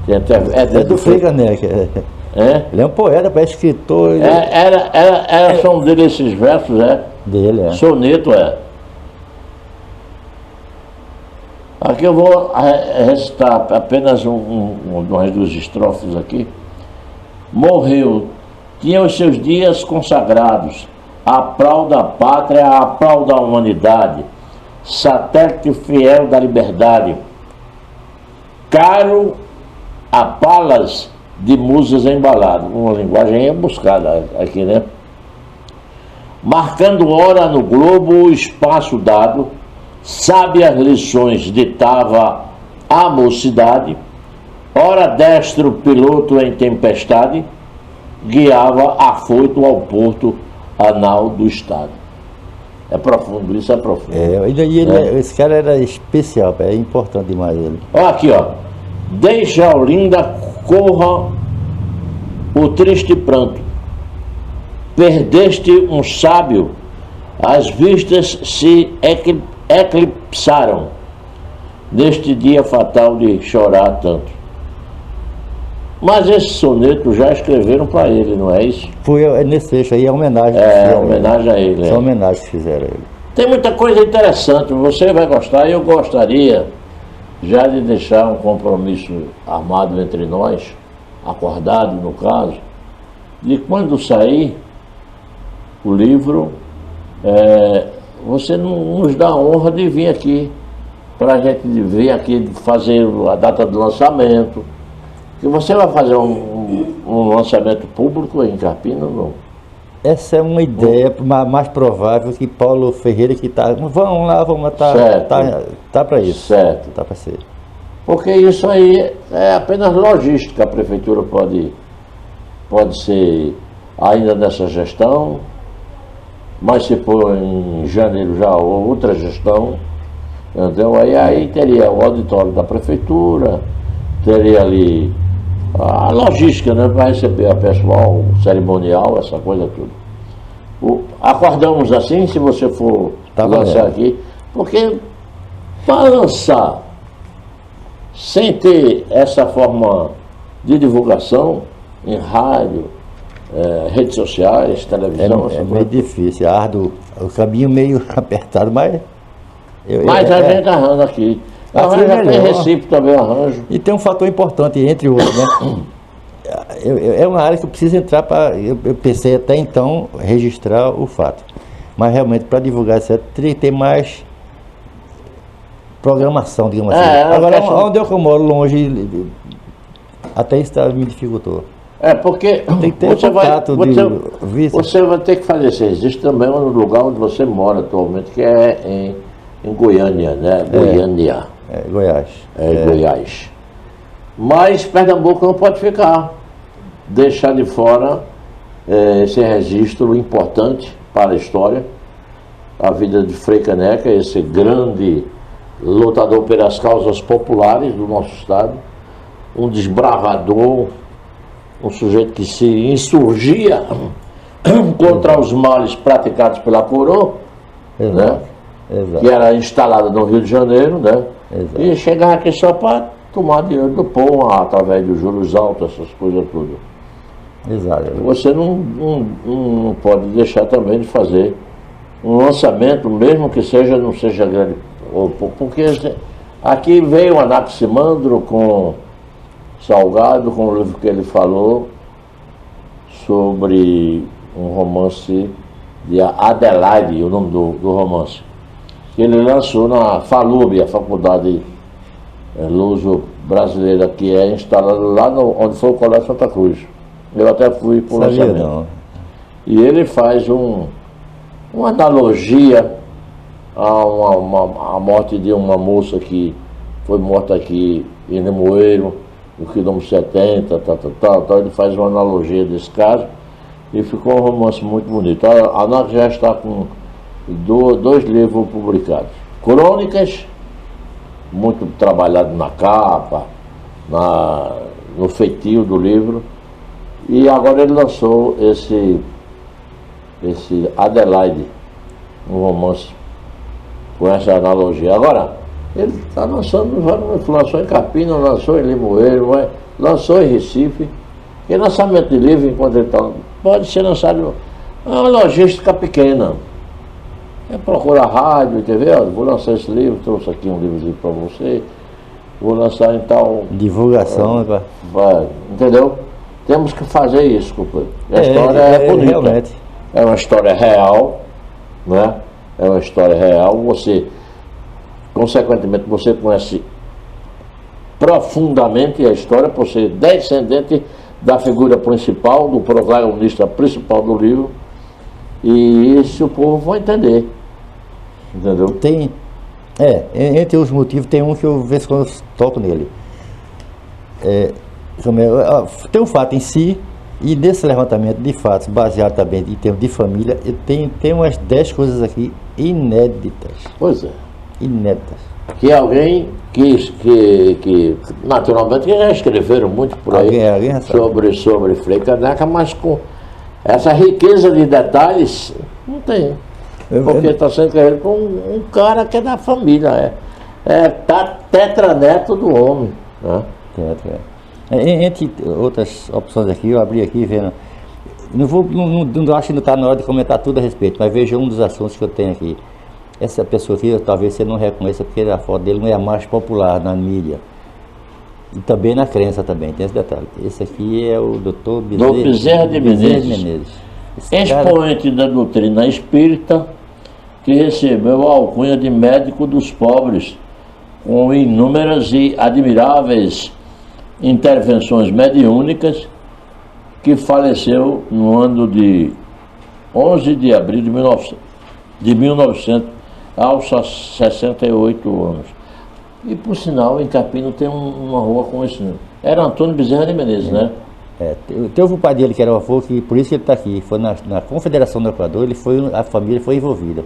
Tem até, É do Frei Caneca. Ele é um poeta, parece escritor. São dele esses versos, Dele, Soneto, Aqui eu vou recitar apenas umas duas estrofes aqui. Morreu, tinha os seus dias consagrados, à prol da pátria, à prol da humanidade, satélite fiel da liberdade, caro a palas de musas embalado, uma linguagem buscada aqui, né? Marcando hora no globo o espaço dado, sábias lições ditava a mocidade, ora destro piloto em tempestade, guiava afoito ao porto anal do Estado. É profundo, isso é profundo. Esse cara era especial, é importante demais ele. Olha aqui, deixa a Olinda corra o triste pranto. Perdeste um sábio, as vistas se eclipsaram neste dia fatal de chorar tanto. Mas esse soneto já escreveram para ele, não é isso? Foi nesse trecho aí, é homenagem. Homenagem a ele. É homenagem que fizeram a ele. Tem muita coisa interessante, você vai gostar, e eu gostaria já de deixar um compromisso armado entre nós, acordado no caso, de quando sair o livro, você nos dá a honra de vir aqui, para a gente vir aqui fazer a data do lançamento. Que você vai fazer um lançamento público em Carpina, não? Essa é uma ideia mais provável que Paulo Ferreira que está. Vamos lá, tá para isso. Certo. Tá para ser. Porque isso aí é apenas logística, a prefeitura pode ser ainda nessa gestão, mas se for em janeiro já outra gestão, entendeu? Aí teria o auditório da prefeitura, teria ali a logística, né, para receber a pessoal, cerimonial, essa coisa tudo. Acordamos assim, se você for lançar aqui, porque para lançar sem ter essa forma de divulgação em rádio, redes sociais, televisão, é meio difícil, árduo, o caminho meio apertado, mas a gente arranja aqui. Assim Já tem Recife também, arranjo. E tem um fator importante, entre outros, né? É uma área que eu preciso entrar para. Eu pensei até então registrar o fato. Mas realmente, para divulgar isso, teria que ter mais programação, digamos assim. Agora, onde eu moro, longe, até isso me dificultou. Porque tem que ter você vai ter que fazer esse registro também no lugar onde você mora atualmente, que é em Goiânia, né? Goiânia. Goiás. Goiás. Mas Pernambuco não pode deixar de fora esse registro importante para a história, a vida de Frei Caneca, esse grande lutador pelas causas populares do nosso estado, um desbravador, um sujeito que se insurgia contra os males praticados pela coroa, né? Que era instalada no Rio de Janeiro, né? E chegava aqui só para tomar dinheiro do povo, através dos juros altos, essas coisas tudo. Você não pode deixar também de fazer um lançamento, mesmo que não seja grande, porque aqui veio o Anaximandro com Salgado, com o livro que ele falou sobre um romance de Adelaide, o nome do romance, que ele lançou na FALUB, a Faculdade Luso-Brasileira, que é instalada lá onde foi o Colégio Santa Cruz. Eu até fui por lançamento. E ele faz uma analogia à morte de uma moça que foi morta aqui em Limoeiro, no quilômetro 70, tal. Ele faz uma analogia desse caso e ficou um romance muito bonito. A NAC já está com dois livros publicados. Crônicas, muito trabalhado na capa, no feitio do livro, e agora ele lançou esse Adelaide, um romance com essa analogia. Agora, ele está lançando, lançou em Carpina, lançou em Limoeiro, lançou em Recife, e lançamento de livro, enquanto ele está, pode ser lançado, é uma logística pequena. Procura rádio, TV, vou lançar esse livro, trouxe aqui um livrozinho para você, vou lançar então. Divulgação, entendeu? Temos que fazer isso, companheiro. A história é bonita. Realmente. É uma história real, né? É uma história real. Você, consequentemente, você conhece profundamente a história, por ser descendente da figura principal, do protagonista principal do livro. E isso o povo vai entender. Entendeu? Tem. Entre os motivos, tem um que eu vejo quando eu toco nele. Tem o fato em si, e nesse levantamento de fatos, baseado também em termos de família, tem umas 10 coisas aqui inéditas. Pois é. Inéditas. Que alguém que naturalmente já escreveram muito por aí sobre Frei Caneca, mas com essa riqueza de detalhes não tem. Porque está sendo escrevido com um cara que é da família, tetraneto do homem. Né? Entre outras opções aqui, eu abri aqui vendo. Não acho que não está na hora de comentar tudo a respeito, mas veja um dos assuntos que eu tenho aqui. Essa pessoa aqui, talvez você não reconheça, porque a foto dele não é a mais popular na mídia. E também na crença também, tem esse detalhe. Esse aqui é o Dr. Bezerra de Menezes. Expoente da doutrina espírita, que recebeu a alcunha de médico dos pobres, com inúmeras e admiráveis intervenções mediúnicas, que faleceu no ano de 11 de abril de 1900, aos 68 anos. E, por sinal, em Carpina tem uma rua com esse nome. Era Antônio Bezerra de Menezes, né? Teve um pai dele que era o avô, que por isso que ele está aqui. Foi na Confederação do Equador, a família foi envolvida.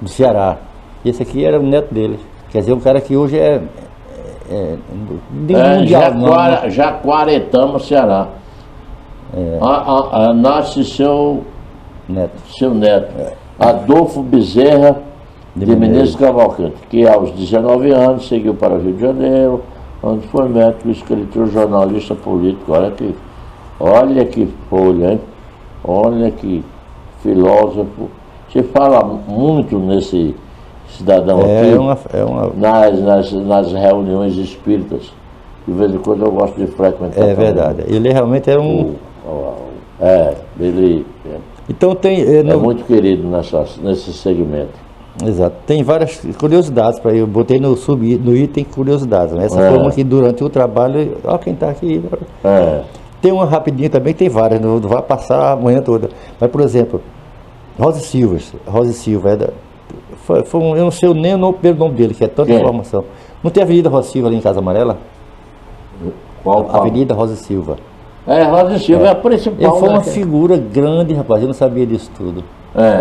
Do Ceará. E esse aqui era o neto dele. Quer dizer, um cara que hoje Jaguaretama, Ceará. Nasce seu neto. Adolfo Bezerra de Menezes Cavalcante, que aos 19 anos seguiu para o Rio de Janeiro, onde foi médico, escritor, jornalista político. Olha que folha, hein? Olha que filósofo. Se fala muito nesse cidadão aqui, nas reuniões espíritas. De vez em quando eu gosto de frequentar. É verdade. Ele realmente era um... ele então tem... é muito querido nesse segmento. Exato. Tem várias curiosidades para eu botei no item curiosidades. Né? Essa foi uma que durante o trabalho... Olha quem está aqui. Tem uma rapidinha também, tem várias, não vai passar a manhã toda. Mas, por exemplo, Rosa Silva eu não sei nem o primeiro nome dele, que é tanta informação. Não tem a Avenida Rosa Silva ali em Casa Amarela? Qual? Avenida Rosa Silva. Rosa Silva é a principal. Ele foi uma figura grande, rapaz, eu não sabia disso tudo.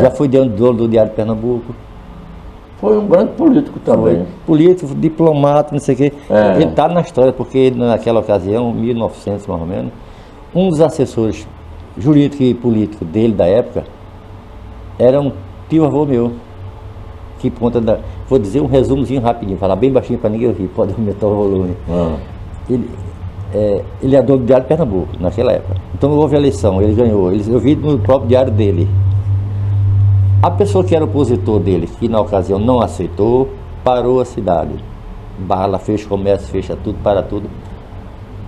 Já fui dono do Diário de Pernambuco. Foi um grande político também. Político, diplomata, não sei o quê. Ele está na história, porque naquela ocasião, 1900 mais ou menos, um dos assessores jurídico e político dele da época era um tio-avô meu. Que conta vou dizer um resumozinho rapidinho, falar bem baixinho para ninguém ouvir, pode aumentar o volume. Ele é dono do Diário de Pernambuco, naquela época. Então houve a eleição, ele ganhou. Eu vi no próprio diário dele. A pessoa que era opositor dele, que na ocasião não aceitou, parou a cidade. Bala, fecha comércio, fecha tudo, para tudo.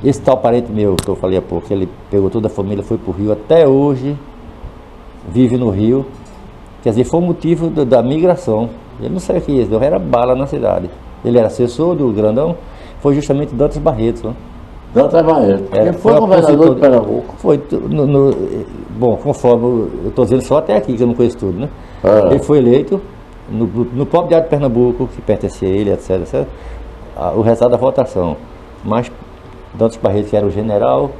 Esse tal parente meu, que eu falei há pouco, ele pegou toda a família, foi para o Rio, até hoje vive no Rio. Quer dizer, foi o motivo da migração. Ele não sabia o que ia, era bala na cidade. Ele era assessor do grandão, foi justamente Dantas Barreto. Né? Dantas Barreto. Ele foi foi governador opositor- de Pernambuco. Foi, bom, conforme eu estou dizendo só até aqui, que eu não conheço tudo, né? É. Ele foi eleito no próprio Diário de Pernambuco, que pertencia a ele, etc. O resultado da votação. Mas Dantas Barreto, que era o general,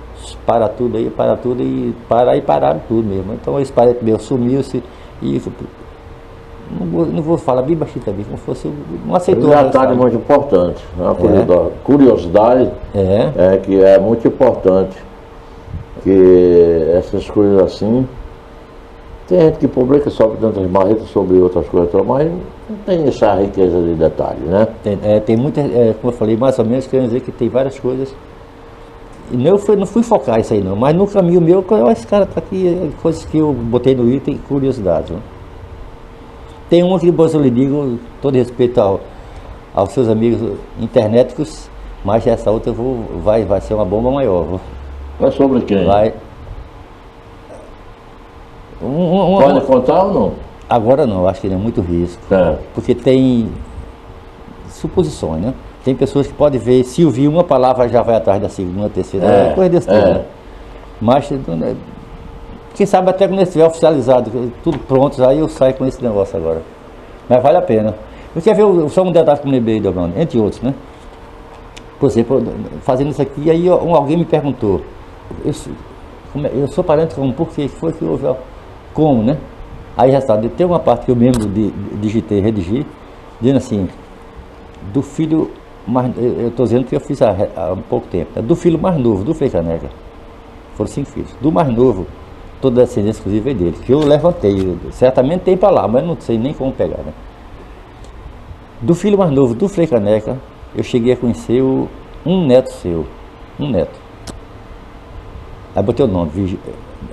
pararam e pararam tudo mesmo. Então esse parente meu sumiu-se e não vou falar bem baixinho também, como fosse, não aceitou. Um detalhe muito importante, uma curiosidade que é muito importante, que essas coisas assim, tem gente que publica sobre Dantas Barreto, sobre outras coisas, mas não tem essa riqueza de detalhes, né? Tem muita, como eu falei, mais ou menos, querendo dizer que tem várias coisas. E não fui focar isso aí não, mas no caminho meu, esse cara tá aqui, coisas que eu botei no item, curiosidades, né? Tem uma que depois eu lhe digo, todo respeito aos seus amigos internéticos, mas essa outra vai ser uma bomba maior. Mas sobre quem? Vai. Pode contar ou não? Agora não, acho que é muito risco. Porque tem suposições, né? Tem pessoas que podem ver, se ouvir uma palavra já vai atrás da segunda, terceira, coisa desse tipo, né? Mas quem sabe até quando estiver oficializado, tudo pronto, aí eu saio com esse negócio agora. Mas vale a pena. Eu quero ver só um detalhe que me lembrei, Delbrando, entre outros, né? Por exemplo, fazendo isso aqui, aí alguém me perguntou, eu sou parente como, por quê? Foi que houve? Como, né? Aí já sabe, tem uma parte que eu mesmo digitei, redigi, dizendo assim, do filho mais, eu estou dizendo que eu fiz há um pouco tempo, né? Do filho mais novo, do Frei Caneca, foram 5 filhos, do mais novo, toda a descendência, inclusive, veio dele, que eu levantei, certamente tem para lá, mas não sei nem como pegar, né? Do filho mais novo, do Frei Caneca, eu cheguei a conhecer um neto seu, um neto. Aí botei o nome,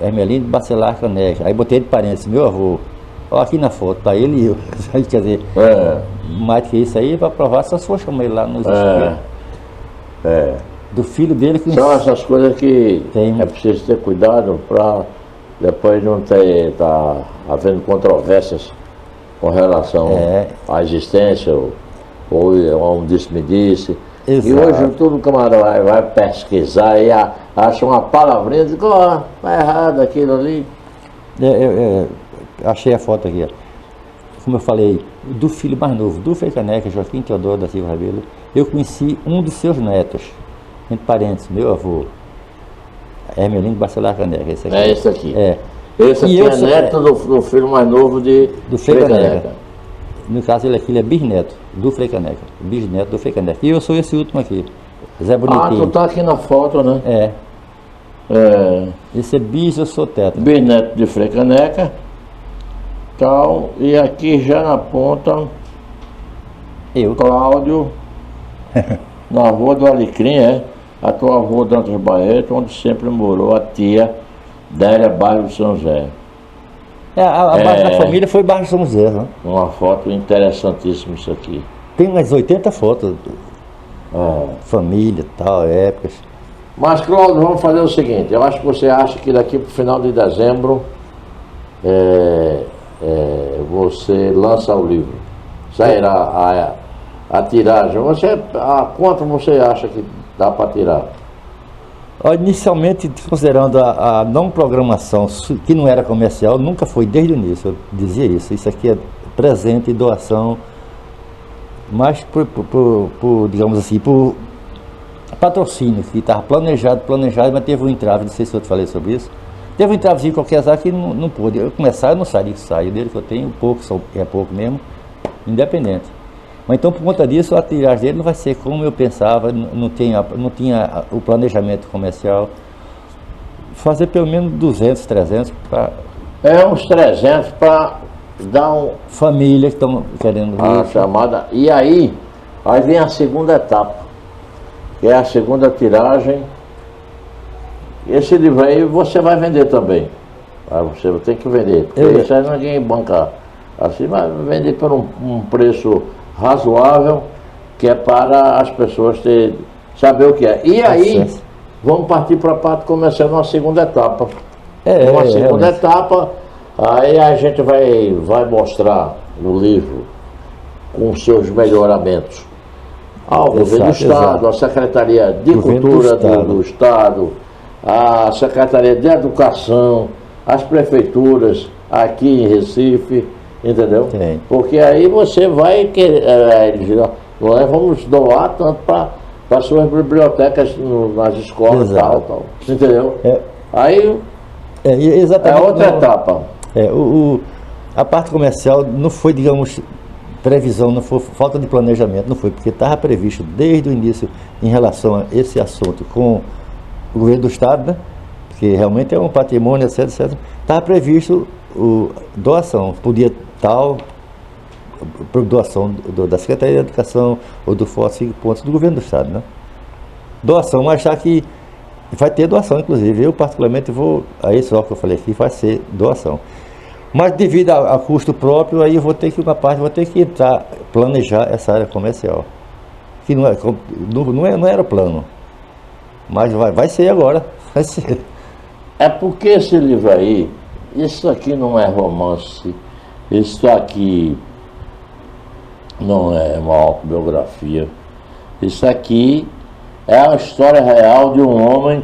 Hermelino Bacelar Caneca, aí botei de parênteses, meu avô, ó, aqui na foto, tá ele e eu, quer dizer, mais que isso aí, para provar, só se for chamar ele lá nos do filho dele que... São essas coisas que é preciso ter cuidado para depois não tá havendo controvérsias com relação à existência ou a um disse-me-disse. E hoje todo camarada vai pesquisar e acha uma palavrinha e diz, tá errado aquilo ali. Achei a foto aqui, ó. Como eu falei, do filho mais novo, do Frei Caneca, Joaquim Teodoro da Silva Rabelo, eu conheci um dos seus netos, entre parênteses, meu avô, Hermelino Bacelar Caneca. Esse aqui. É esse aqui. É. Esse aqui é neto do filho mais novo do Frei Caneca. No caso, ele é bisneto do Frei Caneca, bisneto do Frei Caneca. E eu sou esse último aqui, Zé Bonitinho. Tu tá aqui na foto, né? Esse é bis, eu sou tetra. Bisneto de Frei Caneca. Tal, e aqui já na ponta, Cláudio, na Rua do Alecrim, a tua Rua Dantas Barreto, onde sempre morou a tia Délia, bairro de São José. A base da família foi bairro de São José, né? Uma foto interessantíssima isso aqui. Tem umas 80 fotos, família, tal, épocas. Mas, Cláudio, vamos fazer o seguinte, eu acho que você acha que daqui para o final de dezembro você lança o livro, sairá a tiragem. Quanto você acha que dá para tirar? Inicialmente, considerando a não programação, que não era comercial, nunca foi desde o início, eu dizia isso aqui é presente e doação, mas por digamos assim, por patrocínio, que estava planejado, mas teve um entrave, não sei se eu te falei sobre isso. Teve um entravezinho qualquer azar que não pôde. Eu começar, eu não saio dele, que eu tenho pouco, é pouco mesmo, independente. Mas então, por conta disso, a tiragem dele não vai ser como eu pensava, não tinha o planejamento comercial. Fazer pelo menos 200, 300 para... uns 300 para dar família que estão querendo a chamada. E aí vem a segunda etapa, que é a segunda tiragem. Esse livro aí você vai vender também. Você tem que vender, porque isso aí ninguém banca assim, mas vender por um preço razoável, que é para as pessoas saber o que é. E aí, vamos partir para a parte comercial numa segunda etapa. Numa segunda etapa, aí a gente vai mostrar no livro com seus melhoramentos ao governo do Estado, à Secretaria de Cultura do Estado, à Secretaria de Educação, às prefeituras aqui em Recife, entendeu? Sim. Porque aí você vai querer, nós vamos doar tanto para suas bibliotecas nas escolas e tal, entendeu? Aí exatamente, é outra etapa. A parte comercial não foi, digamos, previsão, não foi falta de planejamento, não foi, porque estava previsto desde o início em relação a esse assunto com o governo do Estado, né? Que realmente é um patrimônio, etc. Estava previsto doação, podia tal, doação da Secretaria de Educação ou do Fórum 5 Pontos do governo do Estado, né? Doação, mas já que vai ter doação, inclusive, eu particularmente vou, a esse que eu falei aqui, vai ser doação. Mas devido a custo próprio, aí eu vou ter que, uma parte, vou ter que entrar, planejar essa área comercial. Que não era o plano, mas vai ser agora, vai ser. É porque esse livro aí, isso aqui não é romance, isso aqui não é uma autobiografia, isso aqui é a história real de um homem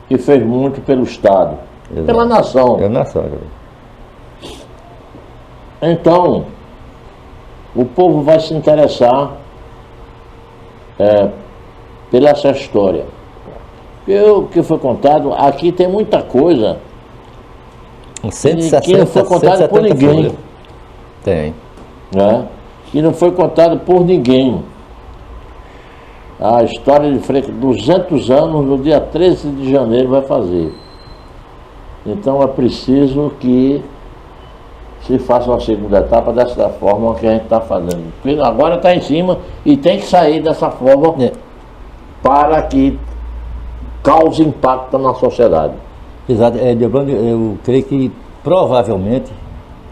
que fez muito pelo Estado, pela nação. Pela nação. Então, o povo vai se interessar pela essa história. O que foi contado, aqui tem muita coisa que não foi contado por ninguém. Tem. Né? Que não foi contado por ninguém. A história de Frei, 200 anos, no dia 13 de janeiro vai fazer. Então é preciso que se faça uma segunda etapa dessa forma que a gente está fazendo. Porque agora está em cima e tem que sair dessa forma para que cause impacto na sociedade. Exato. Eu creio que provavelmente,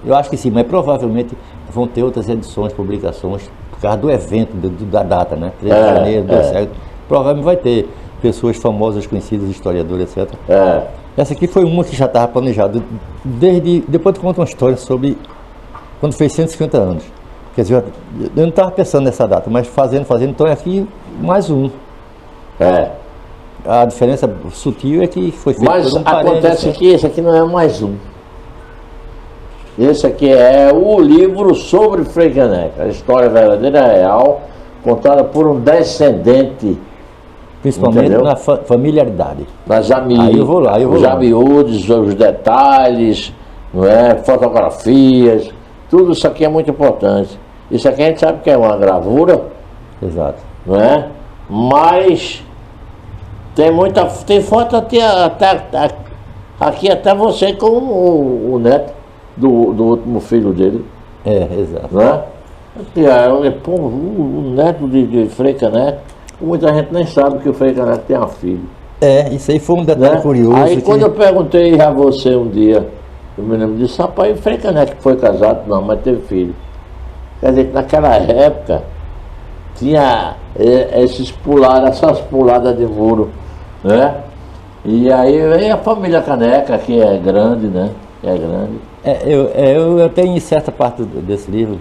eu acho que sim, mas provavelmente vão ter outras edições, publicações, por causa do evento, da data, né? 13 de janeiro, provavelmente vai ter pessoas famosas, conhecidas, historiadores, etc. Essa aqui foi uma que já estava planejada. Depois eu conto uma história sobre quando fez 150 anos. Quer dizer, eu não estava pensando nessa data, mas fazendo, então é aqui mais um. A diferença sutil é que foi feito mas por um parente. Mas acontece que esse aqui não é mais um. Esse aqui é o livro sobre Frei Caneca, a história verdadeira real, contada por um descendente. Principalmente na familiaridade. Aí eu vou lá, os amiúdos, os detalhes, não é? Fotografias, tudo isso aqui é muito importante. Isso aqui a gente sabe que é uma gravura. Exato. Não é? Mas tem foto até aqui até você com o neto do último filho dele. Exato. Não é? O neto de Frei Caneca. Muita gente nem sabe que o Frei Caneca tem uma filha. Isso aí foi um detalhe curioso. Aí quando eu perguntei a você um dia, eu me lembro disso, rapaz, o Frei Caneca foi casado? Não, mas teve filho. Quer dizer que naquela época tinha essas puladas de muro, né? E aí vem a família Caneca, que é grande, né? É grande. Eu tenho em certa parte desse livro,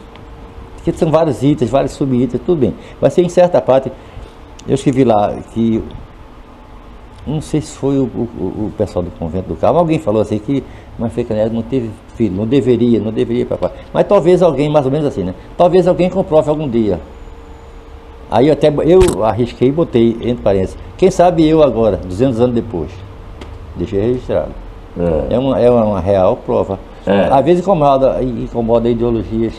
que são vários itens, vários sub-itens, tudo bem. Mas em certa parte, eu escrevi lá que, não sei se foi o pessoal do convento do Carmo, alguém falou assim que mas Frei Caneca não teve filho, não deveria papai. Mas talvez alguém, mais ou menos assim, né? Talvez alguém comprove algum dia. Aí eu arrisquei e botei entre parênteses. Quem sabe eu agora, 200 anos depois. Deixei registrado. É uma real prova. Às vezes incomoda ideologias,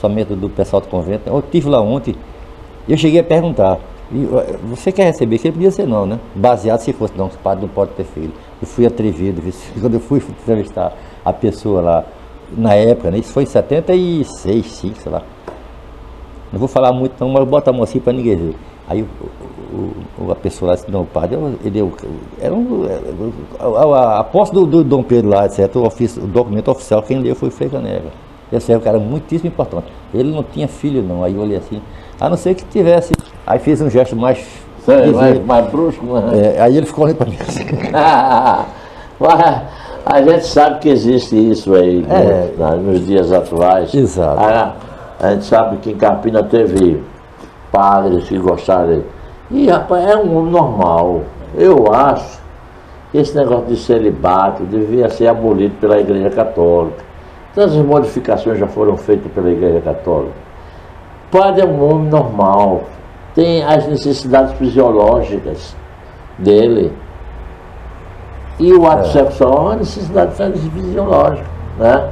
somente do pessoal do convento. Eu estive lá ontem, eu cheguei a perguntar, você quer receber? Que ele podia ser não, né? Baseado se fosse, não, o padre não pode ter filho. Eu fui atrevido, quando eu fui entrevistar a pessoa lá, na época, né? Isso foi em 76, 5, sei lá. Não vou falar muito não, mas eu boto a mão assim para ninguém ver. Aí a pessoa lá disse, não, o padre, a posse do Dom Pedro lá, etc., o documento oficial, quem leu foi o Frei Caneca. Esse é um cara muitíssimo importante. Ele não tinha filho não, aí eu olhei assim, a não ser que tivesse. Aí fiz um gesto mais brusco, né? Aí ele ficou olhando para mim assim. A gente sabe que existe isso aí, nos dias atuais. Exato. A gente sabe que em Campina teve padres que gostaram. E, rapaz, é um homem normal. Eu acho que esse negócio de celibato devia ser abolido pela Igreja Católica. Tantas modificações já foram feitas pela Igreja Católica. O padre é um homem normal, tem as necessidades fisiológicas dele. E o ato sexual é uma necessidade fisiológica, né?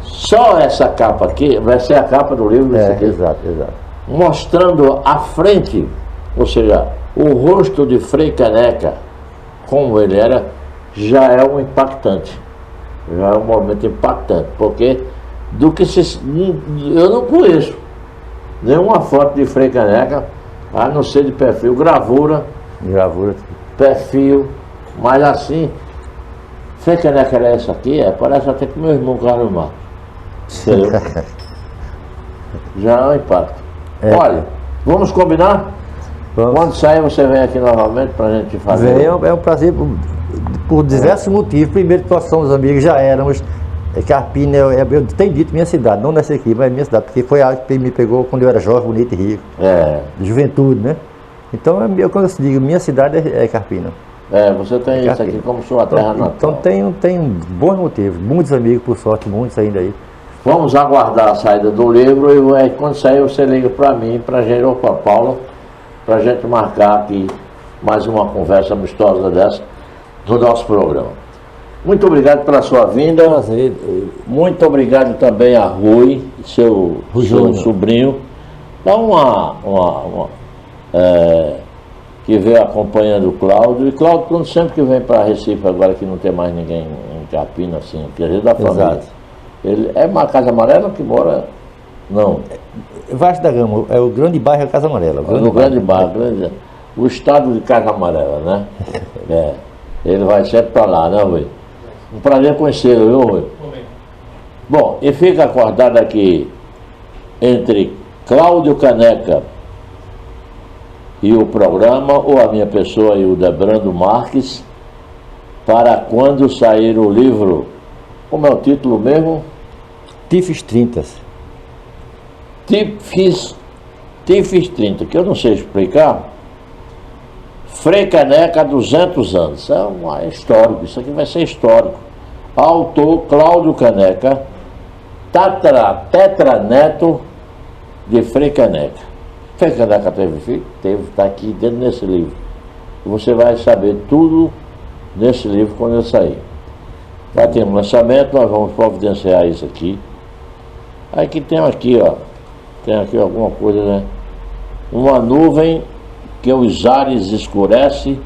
Só essa capa aqui, vai ser a capa do livro, Exato. mostrando a frente, ou seja, o rosto de Frei Caneca, como ele era, já é um impactante. Já é um momento impactante, porque eu não conheço nenhuma foto de Frei Caneca, a não ser de perfil, gravura, perfil, mas assim, Frei Caneca era essa aqui, parece até que meu irmão Carlos Marcos. Entendeu? Já é um impacto. Olha, vamos combinar? Vamos. Quando sair você vem aqui novamente pra gente fazer. É um prazer por diversos motivos. Primeiro, que nós somos amigos, já éramos. Carpina, eu tenho dito minha cidade, não nessa aqui, mas minha cidade, porque foi algo que me pegou quando eu era jovem, bonito e rico. De juventude, né? Então, quando eu digo, minha cidade é Carpina. Você tem isso aqui como sua terra natal. Então tem bons motivos, muitos amigos, por sorte, muitos ainda aí. Vamos aguardar a saída do livro e quando sair você liga para mim, para a gente ou para a Paula, para a gente marcar aqui mais uma conversa amistosa dessa do nosso programa. Muito obrigado pela sua vinda. Prazer. Muito obrigado também a Rui, seu sobrinho. Dá que veio acompanhando o Cláudio. E Cláudio, quando sempre que vem para Recife, agora que não tem mais ninguém em Carpina, assim, que a gente da família. Exato. Ele é uma Casa Amarela que mora. Não. Vasco da Gama, é o grande bairro, é a Casa Amarela. O grande bairro, o estado de Casa Amarela, né? Ele vai sempre para lá, né, Rui? Um prazer conhecê-lo, viu, Rui? Bom, e fica acordado aqui entre Cláudio Caneca e o programa, ou a minha pessoa e o Debrando Marques, para quando sair o livro, como é o título mesmo? Tifes 30. Tifes 30, que eu não sei explicar. Frei Caneca há 200 anos. É histórico, isso aqui vai ser histórico. Autor Cláudio Caneca, tetraneto de Frei Caneca. Frei Caneca teve filho? Teve, está aqui dentro desse livro. Você vai saber tudo nesse livro quando ele sair. Vai ter um lançamento, nós vamos providenciar isso aqui. Aí que tem aqui, ó. Tem aqui alguma coisa, né? Uma nuvem que os ares escurece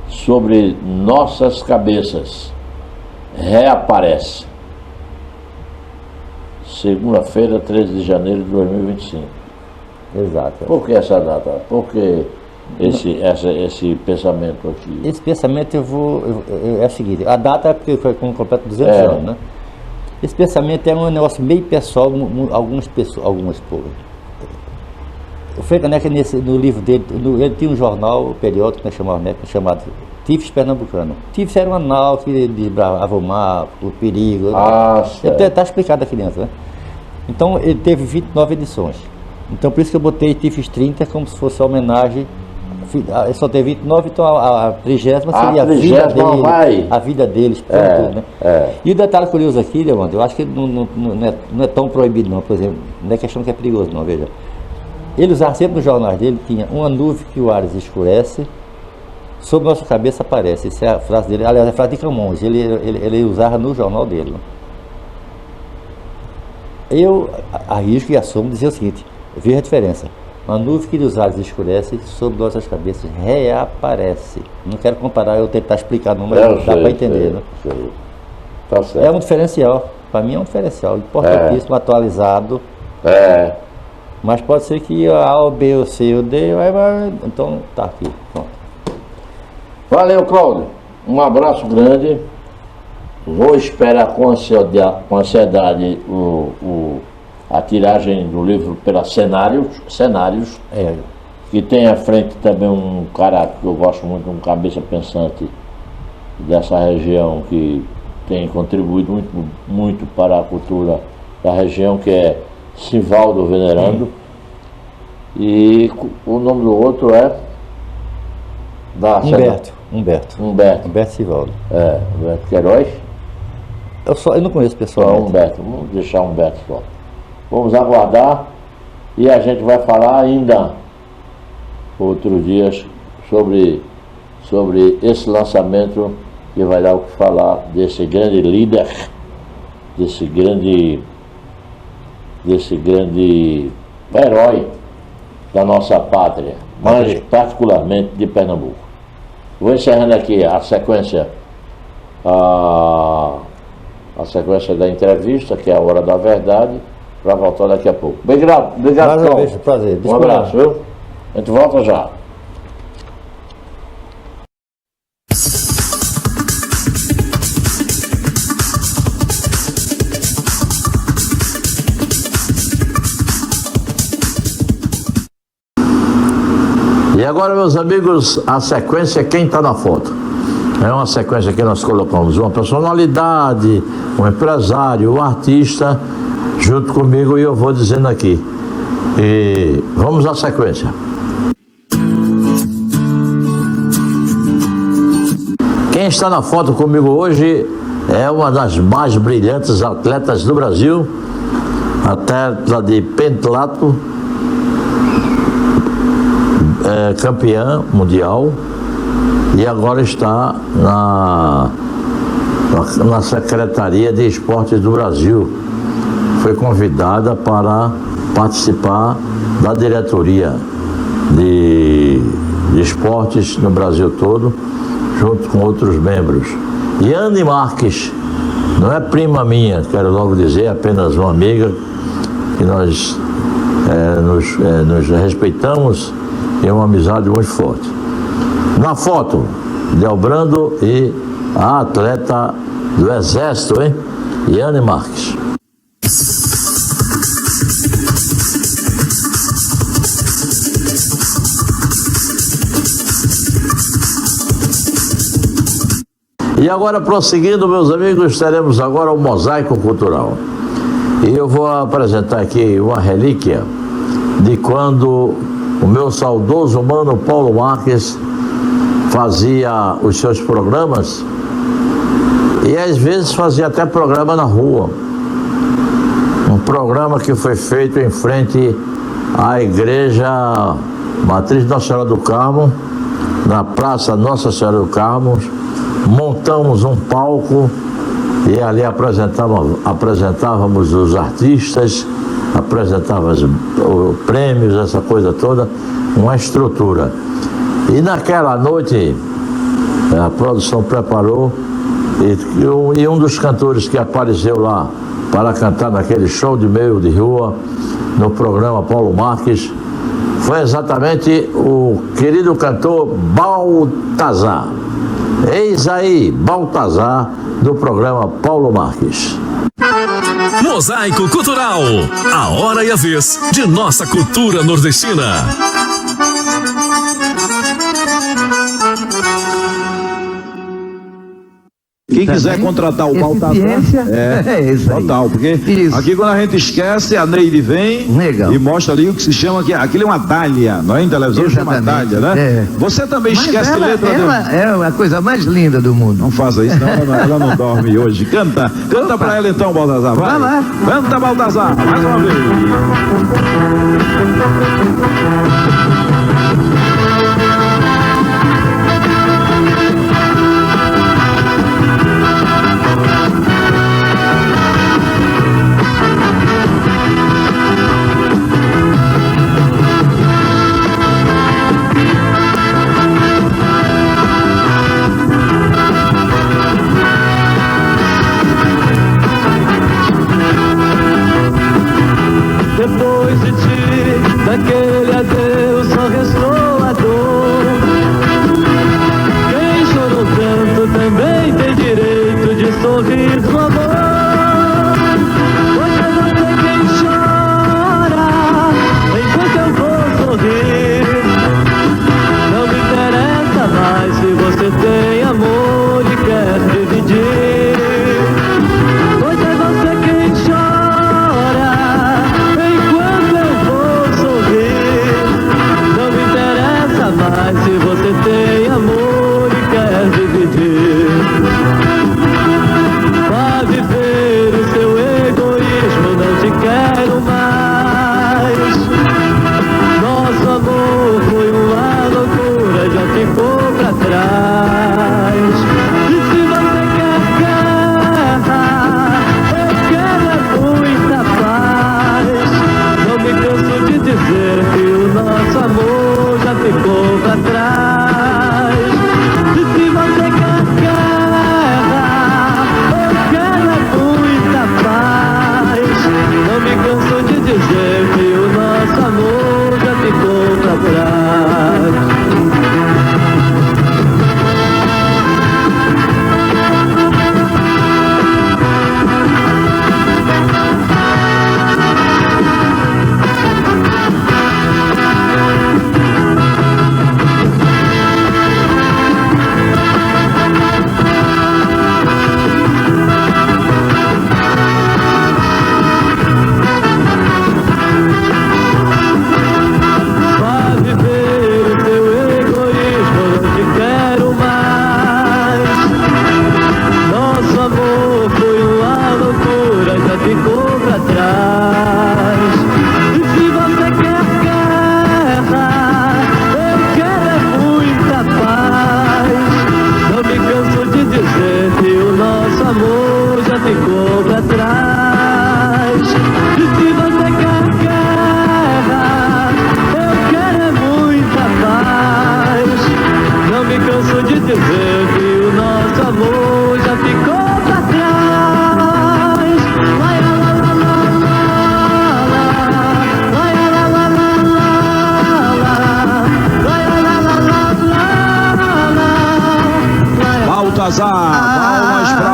sobre nossas cabeças. Reaparece. Segunda-feira, 13 de janeiro de 2025. Exato. Por que essa data? Por que esse pensamento aqui? Esse pensamento é o seguinte, a data é porque foi com completo 200 anos, né? Esse pensamento é um negócio meio pessoal, algumas poucas. O Frei Caneca, no livro dele, ele tinha um jornal, periódico, chamado Tifes Pernambucano. Tifes era um anal que desbravava o mar, o perigo. Está explicado aqui dentro, né? Então, ele teve 29 edições. Então, por isso que eu botei Tifes 30 como se fosse uma homenagem. Só tem 29, então a 30ª seria a vida deles. Né? E o detalhe curioso aqui, Leandro, eu acho que não é tão proibido não, por exemplo, não é questão que é perigoso não, veja. Ele usava sempre nos jornais dele, tinha uma nuvem que o ares escurece, sobre nossa cabeça aparece. Essa é a frase dele, aliás, é a frase de Camões, ele usava no jornal dele. Eu arrisco e assumo dizer o seguinte, veja a diferença. Uma nuvem que dos ares escurece, sobre nossas cabeças reaparece. Não quero comparar, eu tentar explicar, não, mas dá para entender. Né? Tá certo. É um diferencial, para mim é um diferencial, importantíssimo, atualizado. Mas pode ser que A, o B, o C, o D, então tá aqui. Pronto. Valeu, Cláudio. Um abraço grande. Vou esperar com ansiedade a tiragem do livro pela Cenários, que tem à frente também um cara que eu gosto muito, um cabeça pensante dessa região, que tem contribuído muito para a cultura da região, que é Sivaldo Venerando. E o nome do outro é? Humberto Sivaldo. Humberto Queiroz. Eu não conheço Só pessoalmente. Humberto, vamos deixar Humberto só. Vamos aguardar e a gente vai falar ainda outros dias sobre esse lançamento que vai dar o que falar desse grande líder, desse grande herói da nossa pátria, mas particularmente de Pernambuco. Vou encerrando aqui a sequência da entrevista, que é a Hora da Verdade, para voltar daqui a pouco. Obrigado, Tom. Prazer. Um abraço, viu? A gente volta já. E agora, meus amigos, a sequência Quem Está na Foto. É uma sequência que nós colocamos uma personalidade, um empresário, um artista, junto comigo, e eu vou dizendo aqui. E vamos à sequência. Quem está na foto comigo hoje é uma das mais brilhantes atletas do Brasil, atleta de pentatlo, campeã mundial, e agora está na Secretaria de Esportes do Brasil. Foi convidada para participar da diretoria de esportes no Brasil todo, junto com outros membros. Yane Marques não é prima minha, quero logo dizer, é apenas uma amiga que nós nos respeitamos, e é uma amizade muito forte. Na foto, Delbrando e a atleta do Exército, hein? Yane Marques. E agora, prosseguindo, meus amigos, teremos agora o Mosaico Cultural. E eu vou apresentar aqui uma relíquia de quando o meu saudoso mano Paulo Marques fazia os seus programas, e às vezes fazia até programa na rua. Um programa que foi feito em frente à Igreja Matriz Nossa Senhora do Carmo, na Praça Nossa Senhora do Carmo. Montamos um palco e ali apresentávamos os artistas, apresentávamos prêmios, essa coisa toda, uma estrutura. E naquela noite a produção preparou e um dos cantores que apareceu lá para cantar naquele show de meio de rua no programa Paulo Marques foi exatamente o querido cantor Baltazar. Eis aí, Baltazar, do programa Paulo Marques. Mosaico Cultural, a hora e a vez de nossa cultura nordestina. Quem quiser contratar o Baltazar, é isso aí. Total, porque Isso. aqui quando a gente esquece, a Neide vem Legal. e mostra ali o que se chama, que aquilo é uma dália, não é? Em televisão chama Exatamente. dália, né? É. Você também Mas esquece letra ela é a coisa mais linda do mundo. Não faça isso, não, ela não dorme hoje. Canta pra ela então, Baltazar, vai. Vai lá. Canta, Baltazar, mais uma vez. Depois de ti, daquele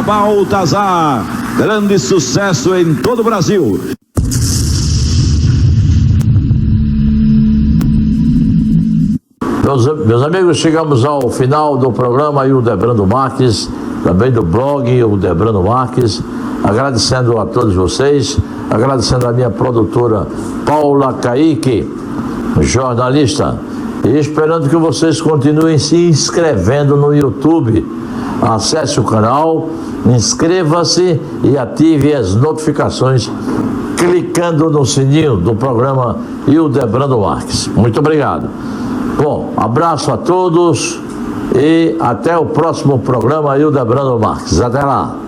Baltazar. Grande sucesso em todo o Brasil. Meus amigos, chegamos ao final do programa Hildebrando Marques, também do blog Hildebrando Marques, agradecendo a todos vocês, agradecendo a minha produtora Paula Kaique, jornalista, e esperando que vocês continuem se inscrevendo no YouTube. Acesse o canal, inscreva-se e ative as notificações clicando no sininho do programa Hildebrando Marques. Muito obrigado. Bom, abraço a todos e até o próximo programa Hildebrando Marques. Até lá.